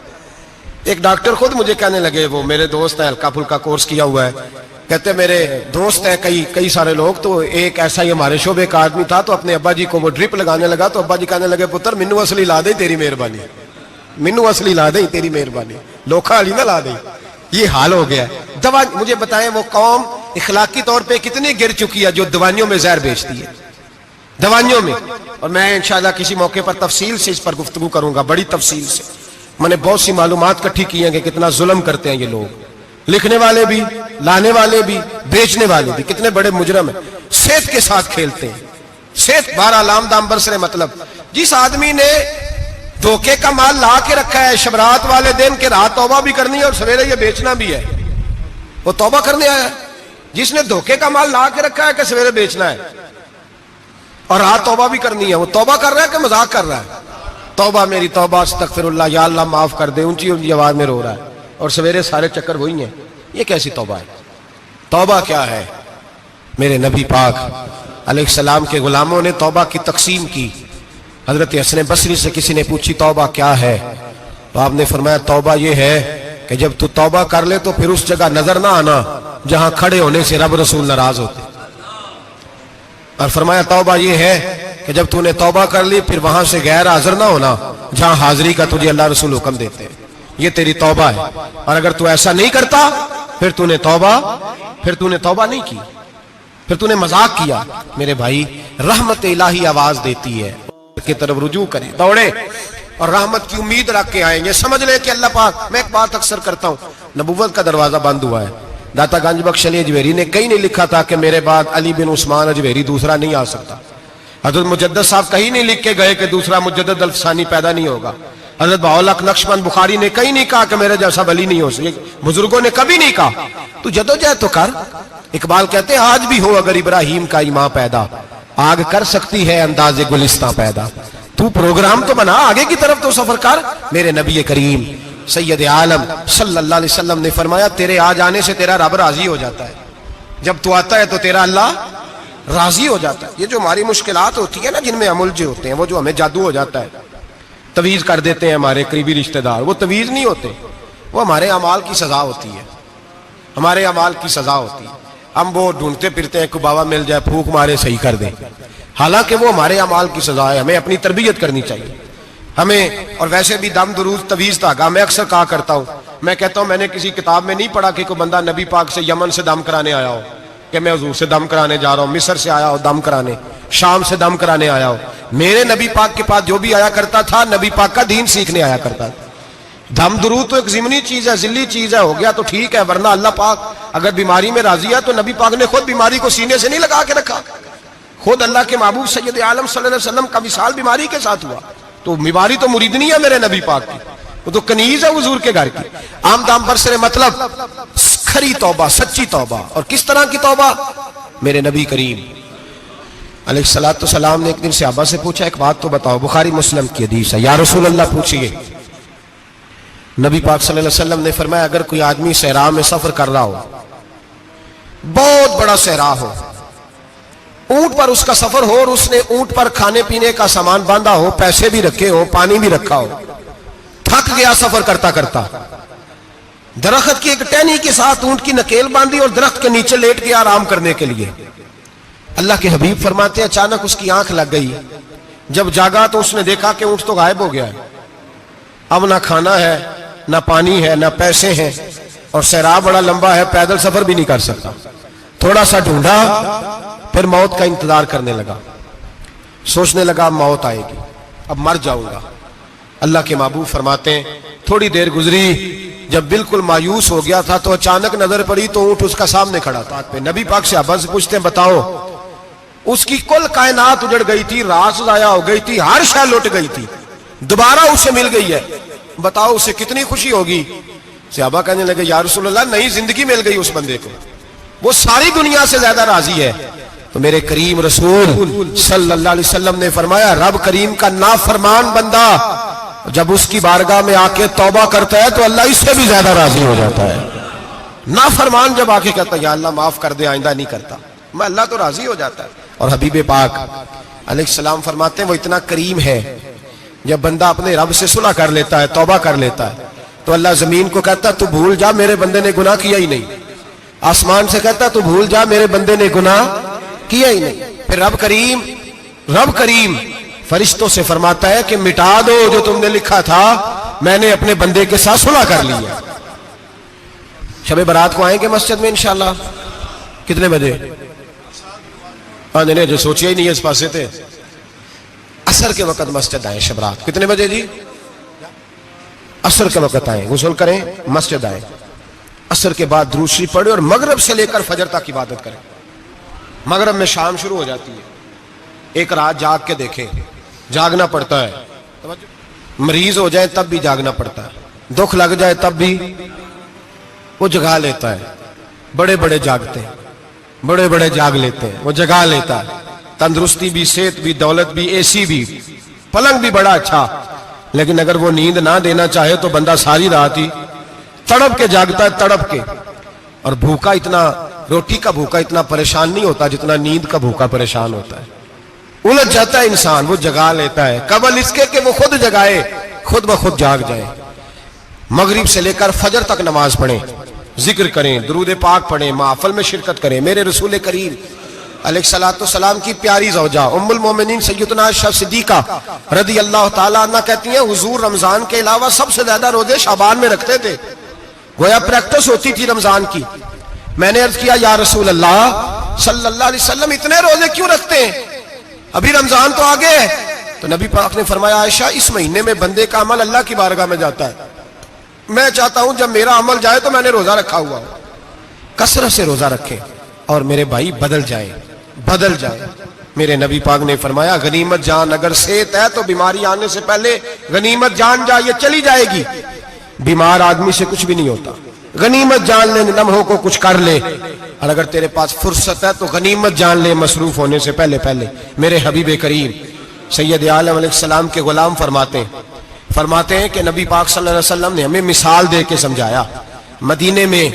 ایک ڈاکٹر خود مجھے کہنے لگے, وہ میرے دوست ہیں, ہلکا پھلکا کورس کیا ہوا ہے, کہتے میرے دوست ہیں کئی سارے لوگ, تو ایک ایسا ہی ہمارے شعبے کا آدمی تھا, تو اپنے ابا جی کو وہ ڈرپ لگانے لگا, تو ابا جی کہنے لگے پتر مینو اصلی لا دے تیری مہربانی, مینو اصلی لا دے تیری مہربانی, لوکھا علی نہ لا دے. یہ حال ہو گیا ہے. دوا مجھے بتائیں وہ قوم اخلاقی طور پہ کتنی گر چکی ہے جو دوائیوں میں زہر بیچتی ہے, دوائیوں میں. اور میں انشاءاللہ کسی موقع پر تفصیل سے اس پر گفتگو کروں گا, بڑی تفصیل سے. میں نے بہت سی معلومات اکٹھی کی ہیں کہ کتنا ظلم کرتے ہیں یہ لوگ, لکھنے والے بھی, لانے والے بھی, بیچنے والے بھی, کتنے بڑے مجرم ہیں. صحت کے ساتھ کھیلتے ہیں, صحت بارہ لام دام برسر. مطلب جس آدمی نے دھوکے کا مال لا کے رکھا ہے شبرات والے دن کے رات توبہ بھی کرنی ہے اور سویرے یہ بیچنا بھی ہے, وہ توبہ کرنے آیا ہے. جس نے دھوکے کا مال لا کے رکھا ہے کہ سویرے بیچنا ہے اور رات توبہ بھی کرنی ہے, وہ توبہ کر رہا ہے کہ مذاق کر رہا ہے؟ توبہ میری توبہ, استغفر اللہ, یا اللہ معاف کر دے, اونچی اونچی آواز میں رو رہا ہے, اور سویرے سارے چکر وہی ہیں. یہ کیسی توبہ ہے؟ توبہ کیا ہے؟ میرے نبی پاک علیہ السلام کے غلاموں نے توبہ کی تقسیم کی. حضرت حسن بصری سے کسی نے پوچھی توبہ کیا ہے, تو آپ نے فرمایا توبہ یہ ہے کہ جب تو توبہ کر لے تو پھر اس جگہ نظر نہ آنا جہاں کھڑے ہونے سے رب رسول ناراض ہوتے, اور فرمایا توبہ یہ ہے کہ جب تو نے توبہ کر لی پھر وہاں سے غیر حاضر نہ ہونا جہاں حاضری کا تجھے اللہ رسول حکم دیتے ہیں. یہ تیری توبہ ہے. اور اگر تو ایسا نہیں کرتا پھر تو نے توبہ نہیں کی, پھر تو نے مذاق کیا. میرے بھائی رحمت الہی آواز دیتی ہے کی طرف رجوع کریں, دوڑے اور رحمت کی امید رکھ کے آئیں. یہ سمجھ لیں کہ اللہ پاک, میں ایک بات اکثر کرتا ہوں, نبوت کا دروازہ بند ہوا ہے. داتا گنج بخش علی اجویری نے کہیں نہیں لکھا تھا کہ میرے بعد علی بن عثمان اجویری دوسرا نہیں آ سکتا. حضرت مجدد صاحب کہیں نہیں لکھ کے گئے کہ دوسرا مجدد الفسانی پیدا نہیں ہوگا. حضرت بہاءالحق نقشبند بخاری نے کہیں نہیں کہا کہ میرے جیسا ولی نہیں ہو سکے. بزرگوں نے کبھی نہیں کہا. تو جدوجہد تو کر. اقبال کہتے ہیں آج بھی ہو اگر ابراہیم کا ایمان پیدا, آگ کر سکتی ہے انداز گلستان پیدا. تو پروگرام تو بنا, آگے کی طرف تو سفر کر. میرے نبی کریم سید عالم صلی اللہ علیہ وسلم نے فرمایا تیرے آ جانے سے تیرا رب راضی ہو جاتا ہے. جب تو آتا ہے تو تیرا اللہ راضی ہو جاتا ہے. یہ جو ہماری مشکلات ہوتی ہے نا, جن میں عمل جو ہوتے ہیں, وہ جو ہمیں جادو ہو جاتا ہے, تویز کر دیتے ہیں ہمارے قریبی رشتہ دار, وہ تویز نہیں ہوتے, وہ ہمارے اعمال کی سزا ہوتی ہے, ہمارے اعمال کی سزا ہوتی ہے. ہم وہ ڈھونڈتے پھرتے ہیں کہ بابا مل جائے پھونک مارے صحیح کر دیں, حالانکہ وہ ہمارے اعمال کی سزا ہے. ہمیں اپنی تربیت کرنی چاہیے ہمیں. اور ویسے بھی دم درود تویز دھاگا میں اکثر کہا کرتا ہوں, میں کہتا ہوں میں نے کسی کتاب میں نہیں پڑھا کہ کوئی بندہ نبی پاک سے یمن سے دم کرانے آیا ہو کہ میں حضور سے دم کرانے جا رہا ہوں, مصر سے آیا ہو دم کرانے, شام سے دم کرانے آیا ہو. میرے نبی پاک کے پاس جو بھی آیا کرتا تھا نبی پاک کا دین سیکھنے آیا کرتا تھا. دم درود تو ایک ضمنی چیز ہے, ذلی چیز ہے, ہو گیا تو ٹھیک ہے, ورنہ اللہ پاک اگر بیماری میں راضی ہے تو نبی پاک نے خود بیماری کو سینے سے نہیں لگا کے رکھا. خود اللہ کے محبوب سید عالم صلی اللہ علیہ وسلم کا وصال بیماری کے ساتھ ہوا, تو بیماری تو مریدنی ہے میرے نبی پاک کی, وہ تو کنیز ہے حضور کے گھر کی. عام دام برسر مطلب کھری توبہ, سچی توبہ. اور کس طرح کی توبہ؟ میرے نبی کریم علیہ الصلوۃ والسلام نے ایک دن صحابہ سے پوچھا ایک بات تو بتاؤ, بخاری مسلم کی حدیث ہے, یا رسول اللہ پوچھئے. نبی پاک صلی اللہ علیہ وسلم نے فرمایا اگر کوئی آدمی صحرا میں سفر کر رہا ہو, بہت بڑا صحرا ہو, اونٹ پر اس کا سفر ہو, اور اس نے اونٹ پر کھانے پینے کا سامان باندھا ہو, پیسے بھی رکھے ہو, پانی بھی رکھا ہو, تھک گیا سفر کرتا کرتا, درخت کی ایک ٹہنی کے ساتھ اونٹ کی نکیل باندھی اور درخت کے نیچے لیٹ گیا آرام کرنے کے لیے. اللہ کے حبیب فرماتے ہیں اچانک اس کی آنکھ لگ گئی. جب جاگا تو اس نے دیکھا کہ اونٹ تو غائب ہو گیا ہے. اب نہ کھانا ہے, نہ پانی ہے, نہ پیسے ہیں, اور صحرا بڑا لمبا ہے, پیدل سفر بھی نہیں کر سکتا. تھوڑا سا ڈھونڈا, پھر موت کا انتظار کرنے لگا, سوچنے لگا موت آئے گی, اب مر جاؤں گا. اللہ کے محبوب فرماتے ہیں تھوڑی دیر گزری, جب بالکل مایوس ہو گیا تھا تو اچانک نظر پڑی تو اونٹ اس کا سامنے کھڑا تھا. نبی پاک سے صحابہ سے پوچھتے ہیں بتاؤ, اس کی کل کائنات اجڑ گئی تھی, راس ضائع ہو گئی تھی, ہر شے لٹ گئی تھی, دوبارہ اسے مل گئی ہے, بتاؤ اسے کتنی خوشی ہوگی؟ صحابہ کہنے لگے یا رسول اللہ نئی زندگی مل گئی اس بندے کو, وہ ساری دنیا سے زیادہ راضی ہے. تو میرے کریم رسول صلی اللہ علیہ وسلم نے فرمایا رب کریم کا نافرمان بندہ جب اس کی بارگاہ میں آ کے توبہ کرتا ہے تو اللہ اس سے بھی زیادہ راضی ہو جاتا ہے. نافرمان جب آ کے کہتا ہے یا اللہ معاف کر دے آئندہ نہیں کرتا, میں اللہ تو راضی ہو جاتا ہے. اور حبیب پاک علیہ السلام فرماتے ہیں وہ اتنا کریم ہے, جب بندہ اپنے رب سے صلح کر لیتا ہے, توبہ کر لیتا ہے, تو اللہ زمین کو کہتا ہے تو بھول جا میرے بندے نے گناہ کیا ہی نہیں. آسمان سے کہتا ہے تو بھول جا میرے بندے نے گناہ کیا ہی نہیں. پھر رب کریم فرشتوں سے فرماتا ہے کہ مٹا دو جو تم نے لکھا تھا, میں نے اپنے بندے کے ساتھ صلح کر لی ہے. شب برات کو آئیں گے مسجد میں انشاءاللہ. کتنے بجے؟ نہیں جو سوچیا ہی نہیں ہے اس پاسے تھے. عصر کے وقت مسجد آئیں شب رات. کتنے بجے جی؟ عصر کے وقت آئیں, غسل کریں, مسجد آئیں, عصر کے بعد درود شریف پڑھیں اور مغرب سے لے کر فجر تک عبادت کریں. مغرب میں شام شروع ہو جاتی ہے. ایک رات جاگ کے دیکھیں, جاگنا پڑتا ہے. مریض ہو جائے تب بھی جاگنا پڑتا ہے, دکھ لگ جائے تب بھی وہ جگا لیتا ہے. بڑے بڑے جاگتے ہیں, بڑے بڑے جاگ لیتے ہیں, وہ جگا لیتا ہے. تندرستی بھی, صحت بھی, دولت بھی, اے سی بھی, پلنگ بھی بڑا اچھا, لیکن اگر وہ نیند نہ دینا چاہے تو بندہ ساری رات ہی تڑپ کے جاگتا ہے, تڑپ کے. اور بھوکا اتنا, روٹی کا بھوکا اتنا پریشان نہیں ہوتا جتنا نیند کا بھوکا پریشان ہوتا ہے. الجھ جاتا ہے انسان, وہ جگا لیتا ہے قبل اس کے کہ وہ خود جگائے, خود بخود جاگ جائے. مغرب سے لے کر فجر تک نماز پڑھیں, ذکر کریں, درود پاک پڑھیں, محفل میں شرکت کریں. میرے رسول کریم علیہ الصلوۃ والسلام کی پیاری زوجہ ام المومنین سیدنا عائشہ صدیقہ رضی اللہ تعالیٰ عنہ کہتی ہیں حضور رمضان کے علاوہ سب سے زیادہ روزے شعبان میں رکھتے تھے, گویا پریکٹس ہوتی تھی رمضان کی. میں نے عرض کیا یا رسول اللہ صلی اللہ علیہ وسلم اتنے روزے کیوں رکھتے ہیں, ابھی رمضان تو آگے ہے. تو نبی پاک نے فرمایا عائشہ اس مہینے میں بندے کا عمل اللہ کی بارگاہ میں جاتا ہے, میں چاہتا ہوں جب میرا عمل جائے تو میں نے روزہ رکھا ہوا ہوں. کثرت سے روزہ رکھیں اور میرے بھائی بدل جائیں. میرے نبی پاک نے فرمایا غنیمت جان اگر صحت ہے تو بیماری آنے سے پہلے غنیمت جان جا, یہ چلی جائے گی. بیمار آدمی سے کچھ بھی نہیں ہوتا, غنیمت جان لے, لمحوں کو کچھ کر لے. اور اگر تیرے پاس فرصت ہے تو غنیمت جان لے مصروف ہونے سے پہلے پہلے. میرے حبیب کریم سید عالم علیہ السلام کے غلام فرماتے ہیں کہ نبی پاک صلی اللہ علیہ وسلم نے ہمیں مثال دے کے سمجھایا. مدینے میں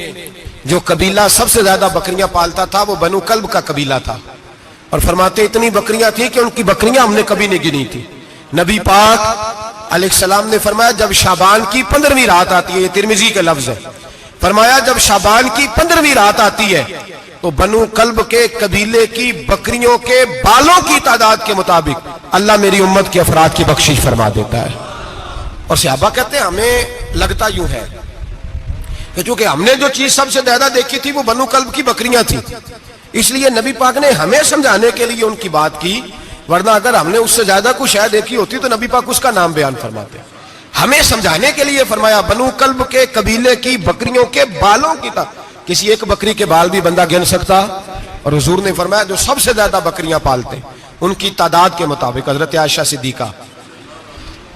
جو قبیلہ سب سے زیادہ بکریاں پالتا تھا وہ بنو کلب کا قبیلہ تھا, اور فرماتے اتنی بکریاں تھیں کہ ان کی بکریاں ہم نے کبھی نہیں گنی تھی. نبی پاک علیہ السلام نے فرمایا جب شعبان کی 15ویں رات آتی ہے, یہ ترمذی کا لفظ ہے, فرمایا جب شعبان کی 15ویں رات آتی ہے تو بنو کلب کے قبیلے کی بکریوں کے بالوں کی تعداد کے مطابق اللہ میری امت کے افراد کی بخشش فرما دیتا ہے. اور صحابہ کہتے ہیں ہمیں لگتا یوں ہے کہ چونکہ ہم نے جو چیز سب سے زیادہ دیکھی تھی وہ بنو کلب کی بکریاں تھیں, اس لیے نبی پاک نے ہمیں سمجھانے کے لیے ان کی بات کی, ورنہ اگر ہم نے اس سے زیادہ کچھ شے دیکھی ہوتی تو نبی پاک اس کا نام بیان فرماتے. ہمیں سمجھانے کے لیے فرمایا بنو کلب کے قبیلے کی بکریوں کے بالوں کی کسی ایک بکری کے بال بھی بندہ گن سکتا. اور حضور نے فرمایا جو سب سے زیادہ بکریاں پالتے ان کی تعداد کے مطابق حضرت عائشہ صدیقہ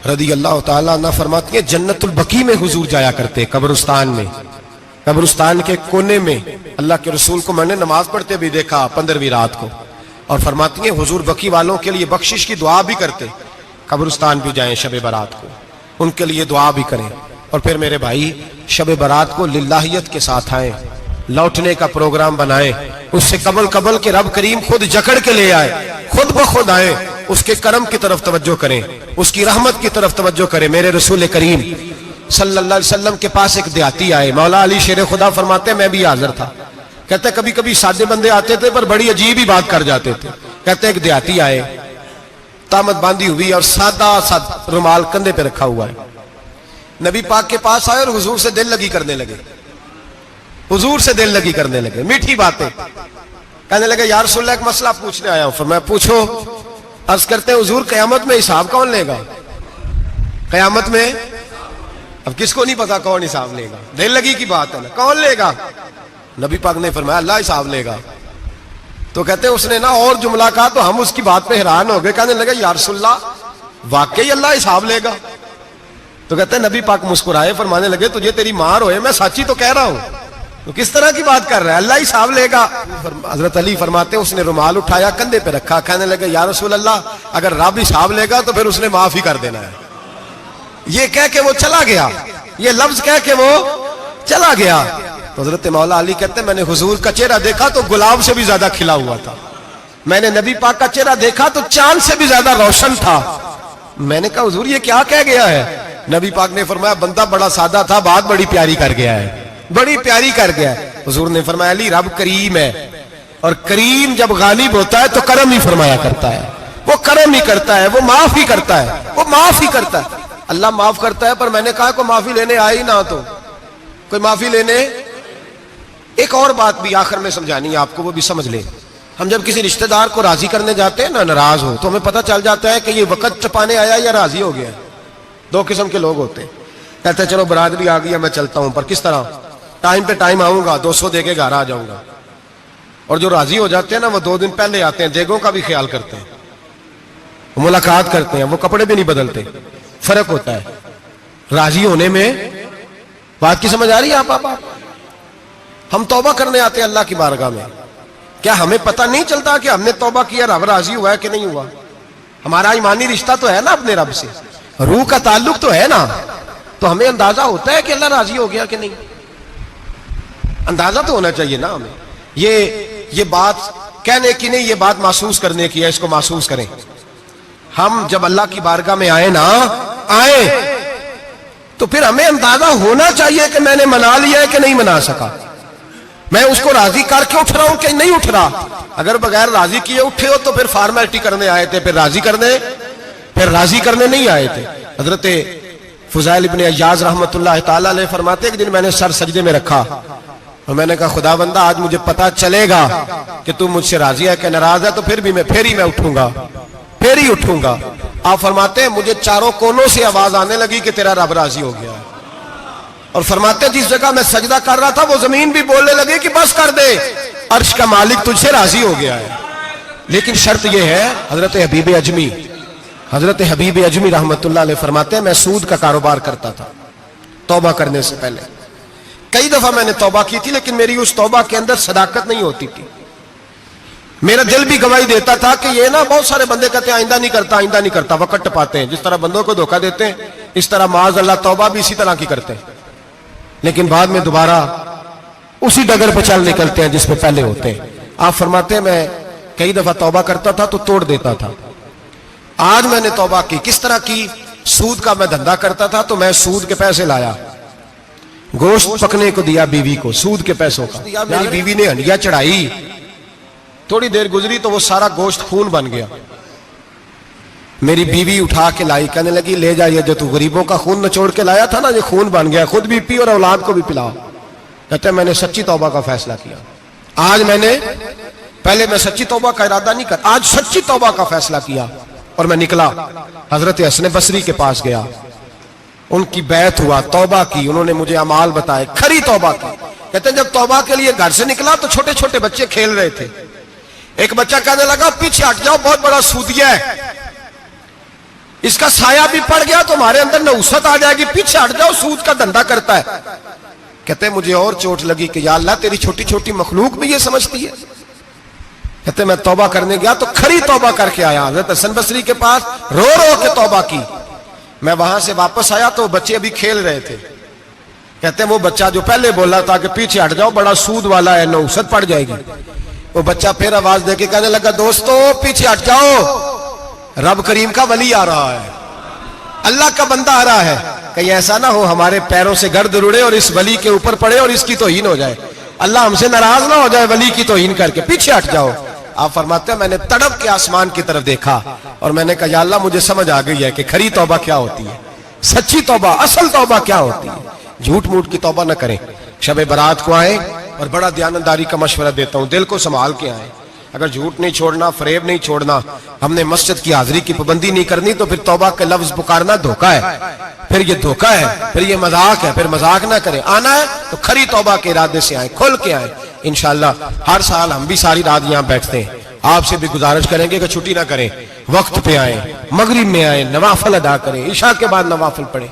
رضی اللہ تعالیٰ عنہ فرماتی ہیں جنت البقیع میں حضور جایا کرتے, قبرستان میں, قبرستان کے کونے میں. اللہ کے رسول کو میں نے نماز پڑھتے بھی دیکھا 15ویں رات کو, اور فرماتی ہیں حضور بقیع والوں کے لیے بخشش کی دعا بھی کرتے. قبرستان بھی جائیں شب برات کو, ان کے لیے دعا بھی کریں. اور پھر میرے بھائی شب برات کو للہیت کے ساتھ آئیں, لوٹنے کا پروگرام بنائیں, اس سے قبل کے رب کریم خود جکڑ کے لے آئے, خود بخود آئیں, اس کے کرم کی طرف توجہ کریں, اس کی رحمت کی طرف توجہ کریں. میرے رسول کریم صلی اللہ علیہ وسلم کے پاس ایک دیہاتی آئے, مولا علی شیر خدا فرماتے ہیں میں بھی حاضر تھا. کہتے کبھی کبھی سادے بندے آتے تھے پر بڑی عجیب ہی بات کر جاتے تھے. کہتے ایک دیہاتی آئے, تامت باندھی ہوئی اور سادہ رومال کندھے پہ رکھا ہوا ہے. نبی پاک کے پاس آئے اور حضور سے دل لگی کرنے لگے, حضور سے دل لگی کرنے لگے, میٹھی باتیں کہنے لگے یا رسول اللہ ایک مسئلہ پوچھنے آیا ہوں. فرمایا پوچھو. عرض کرتے ہیں حضور قیامت میں حساب کون لے گا؟ قیامت میں اب کس کو نہیں پتا کون حساب لے گا, دل لگی کی بات ہے نا, کون لے گا؟ نبی پاک نے فرمایا اللہ حساب لے گا. تو کہتے ہیں اس نے نا اور جملہ کہا تو ہم اس کی بات پہ حیران ہو گئے. کہنے لگے یا رسول اللہ واقعی اللہ حساب لے گا؟ تو کہتے ہیں نبی پاک مسکرائے, فرمانے لگے تجھے تیری مار ہوئے, میں سچی تو کہہ رہا ہوں, تو کس طرح کی بات کر رہا ہے, اللہ حساب لے گا. حضرت علی فرماتے ہیں اس نے رومال اٹھایا کندھے پہ رکھا, کہنے لگے یا رسول اللہ اگر رب حساب لے گا تو پھر اس نے معاف ہی کر دینا ہے, یہ کہہ کے وہ چلا گیا, یہ لفظ کہہ کے وہ چلا گیا. تو حضرت مولا علی کہتے ہیں میں نے حضور کا چہرہ دیکھا تو گلاب سے بھی زیادہ کھلا ہوا تھا, میں نے نبی پاک کا چہرہ دیکھا تو چاند سے بھی زیادہ روشن تھا. میں نے کہا حضور یہ کیا کہہ گیا ہے؟ نبی پاک نے فرمایا بندہ بڑا سادہ تھا, بات بڑی پیاری کر گیا ہے, بڑی پیاری کر گیا ہے. حضور نے فرمایا علی رب کریم ہے, اور کریم جب غالب ہوتا ہے تو کرم ہی فرمایا کرتا ہے, وہ کرم ہی کرتا ہے, وہ معاف ہی کرتا ہے, وہ معاف ہی کرتا ہے. اللہ معاف کرتا ہے, پر میں نے کہا کوئی معافی لینے آئے ہی نہ تو کوئی معافی لینے. ایک اور بات بھی آخر میں سمجھانی ہے آپ کو, وہ بھی سمجھ لیں. ہم جب کسی رشتہ دار کو راضی کرنے جاتے ہیں نا, ناراض ہو, تو ہمیں پتہ چل جاتا ہے کہ یہ وقت چپانے آیا یا راضی ہو گیا. دو قسم کے لوگ ہوتے ہیں, کہتے ہیں چلو برادری آ گئی میں چلتا ہوں, پر کس طرح ٹائم پہ ٹائم آؤں گا, 200 دے کے گھر آ جاؤں گا. اور جو راضی ہو جاتے ہیں نا وہ 2 دن پہلے آتے ہیں, دیگوں کا بھی خیال کرتے ہیں, ملاقات کرتے ہیں, وہ کپڑے بھی نہیں بدلتے. فرق ہوتا ہے راضی ہونے میں. بات کی سمجھ آ رہی ہے آپ؟ ہم توبہ کرنے آتے ہیں اللہ کی بارگاہ میں, کیا ہمیں پتہ نہیں چلتا کہ ہم نے توبہ کیا رب راضی ہوا ہے کہ نہیں ہوا؟ ہمارا ایمانی رشتہ تو ہے نا اپنے رب سے, روح کا تعلق تو ہے نا, تو ہمیں اندازہ ہوتا ہے کہ اللہ راضی ہو گیا کہ نہیں. اندازہ تو ہونا چاہیے نا ہمیں. یہ بات کہنے کی نہیں, یہ بات محسوس کرنے کی ہے, اس کو محسوس کریں. ہم جب اللہ کی بارگاہ میں آئے تو پھر ہمیں اندازہ ہونا چاہیے کہ میں نے منا لیا ہے کہ نہیں منا سکا, میں اس کو راضی کر کے اٹھ رہا ہوں کہ نہیں اٹھ رہا. اگر بغیر راضی کیے اٹھے ہو تو پھر فارمیلٹی کرنے آئے تھے, پھر راضی کرنے نہیں آئے تھے. حضرت فضیل ابن عیاض رحمۃ اللہ تعالی علیہ فرماتے کہ دن میں نے سر سجدے میں رکھا اور میں نے کہا خدا بندہ آج مجھے پتا چلے گا کہ تم مجھ سے راضی ہے کہ ناراض ہے, تو پھر ہی میں اٹھوں گا. آپ فرماتے ہیں مجھے چاروں کونوں سے آواز آنے لگی کہ تیرا رب راضی ہو گیا. اور فرماتے ہیں جس جگہ میں سجدہ کر رہا تھا وہ زمین بھی بولنے لگی کہ بس کر دے, عرش کا مالک تجھ سے راضی ہو گیا ہے. لیکن شرط یہ ہے, حضرت حبیب اجمی رحمت اللہ علیہ فرماتے ہیں میں سود کا کاروبار کرتا تھا توبہ کرنے سے پہلے. کئی دفعہ میں نے توبہ کی تھی, لیکن میری اس توبہ کے اندر صداقت نہیں ہوتی تھی. میرا دل بھی گواہی دیتا تھا کہ یہ نا بہت سارے بندے کہتے ہیں آئندہ نہیں کرتا, وقت ٹپاتے ہیں. جس طرح بندوں کو دھوکہ دیتے ہیں اس طرح معاذ اللہ توبہ بھی اسی طرح کی کرتے ہیں, لیکن بعد میں دوبارہ اسی ڈگر پہ چل نکلتے ہیں جس پہ پہلے ہوتے ہیں. آپ فرماتے ہیں میں کئی دفعہ توبہ کرتا تھا تو توڑ دیتا تھا. آج میں نے توبہ کی. کس طرح کی؟ سود کا میں دھندا کرتا تھا تو میں سود کے پیسے لایا, گوشت پکنے کو دیا بیوی کو سود کے پیسوں کا. میری بیوی نے ہنڈیا چڑھائی, تھوڑی دیر گزری تو وہ سارا گوشت خون بن گیا. میری بیوی اٹھا کے لائی, کہنے لگی لے جائیے جو تو غریبوں کا خون نچوڑ کے لایا تھا نا, یہ خون بن گیا, خود بھی پی اور اولاد کو بھی پلاؤ. کہتے ہیں میں نے سچی توبہ کا فیصلہ کیا. آج پہلے میں سچی توبہ کا ارادہ نہیں کرتا, آج سچی توبہ کا فیصلہ کیا اور میں نکلا. حضرت حسن بصری کے پاس گیا, ان کی بیعت ہوا, توبہ کی, انہوں نے مجھے اعمال بتائے, کھری توبہ کی. کہتے ہیں جب توبہ کے لیے گھر سے نکلا تو چھوٹے چھوٹے بچے کھیل رہے تھے. ایک بچہ کہنے لگا پیچھے ہٹ جاؤ, بہت بڑا سودیا ہے, اس کا سایہ بھی پڑ گیا تو ہمارے اندر نحوست آ جائے گی, پیچھے ہٹ جاؤ, سود کا دھندا کرتا ہے. کہتے ہیں مجھے اور چوٹ لگی کہ یا اللہ تیری چھوٹی چھوٹی مخلوق بھی یہ سمجھتی ہے. کہتے ہیں میں توبہ کرنے گیا تو کھری توبہ کر کے آیا حضرت حسن بصری کے پاس, رو کے توبہ کی. میں وہاں سے واپس آیا تو بچے ابھی کھیل رہے تھے. کہتے ہیں وہ بچہ جو پہلے بولا تھا کہ پیچھے ہٹ جاؤ بڑا سود والا ہے, نحوست پڑ جائے گی, وہ بچہ پھر آواز دے کے کہنے لگا دوستو پیچھے ہٹ جاؤ, رب کریم کا ولی آ رہا ہے, اللہ کا بندہ آ رہا ہے. کہیں ایسا نہ ہو ہمارے پیروں سے گرد رڑے اور اس ولی کے اوپر پڑے اور اس کی توہین ہو جائے, اللہ ہم سے ناراض نہ ہو جائے ولی کی توہین کر کے, پیچھے ہٹ جاؤ. آپ فرماتے ہیں میں نے تڑپ کے آسمان کی طرف دیکھا اور میں نے کہا یا اللہ مجھے سمجھ آ گئی ہے کہ کھری توبہ کیا ہوتی ہے, سچی توبہ, اصل توبہ کیا ہوتی ہے. جھوٹ موٹ کی توبہ نہ کریں. شب برات کو آئیں, اور بڑا دیانتداری کا مشورہ دیتا ہوں, دل کو سنبھال کے آئیں. اگر جھوٹ نہیں چھوڑنا, فریب نہیں چھوڑنا, ہم نے مسجد کی حاضری کی پابندی نہیں کرنی تو پھر توبہ کے لفظ پکارنا دھوکہ ہے, پھر یہ دھوکہ ہے, پھر یہ مذاق ہے, پھر مذاق نہ کریں. آنا ہے تو کھری توبہ کے ارادے سے آئیں, کھل کے آئیں. انشاءاللہ ہر سال ہم بھی ساری رات یہاں بیٹھتے ہیں, آپ سے بھی گزارش کریں گے کہ چھٹی نہ کریں, وقت پہ آئیں, مغرب میں آئیں, نوافل ادا کریں, عشاء کے بعد نوافل پڑھیں.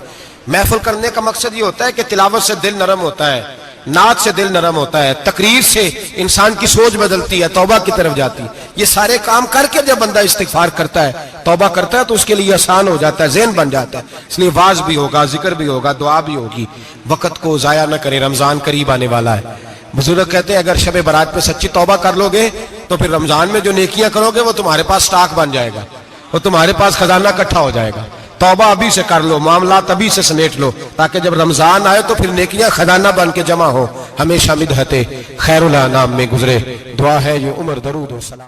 محفل کرنے کا مقصد یہ ہوتا ہے کہ تلاوت سے دل نرم ہوتا ہے, نعت سے دل نرم ہوتا ہے, تقریر سے انسان کی سوچ بدلتی ہے, توبہ کی طرف جاتی ہے. یہ سارے کام کر کے جب بندہ استغفار کرتا ہے, توبہ کرتا ہے, تو اس کے لیے آسان ہو جاتا ہے, ذہن بن جاتا ہے. اس لیے واز بھی ہوگا, ذکر بھی ہوگا, دعا بھی ہوگی. وقت کو ضائع نہ کریں, رمضان قریب آنے والا ہے. بزرگ کہتے ہیں اگر شب برات پہ سچی توبہ کر لو گے تو پھر رمضان میں جو نیکیاں کرو گے وہ تمہارے پاس سٹاک بن جائے گا, وہ تمہارے پاس خزانہ اکٹھا ہو جائے گا. توبہ ابھی سے کر لو, معاملات ابھی سے سمیٹ لو, تاکہ جب رمضان آئے تو پھر نیکیاں خزانہ بن کے جمع ہو. ہمیشہ مدحت خیر الانام میں گزرے. دعا ہے یہ عمر درود و سلام.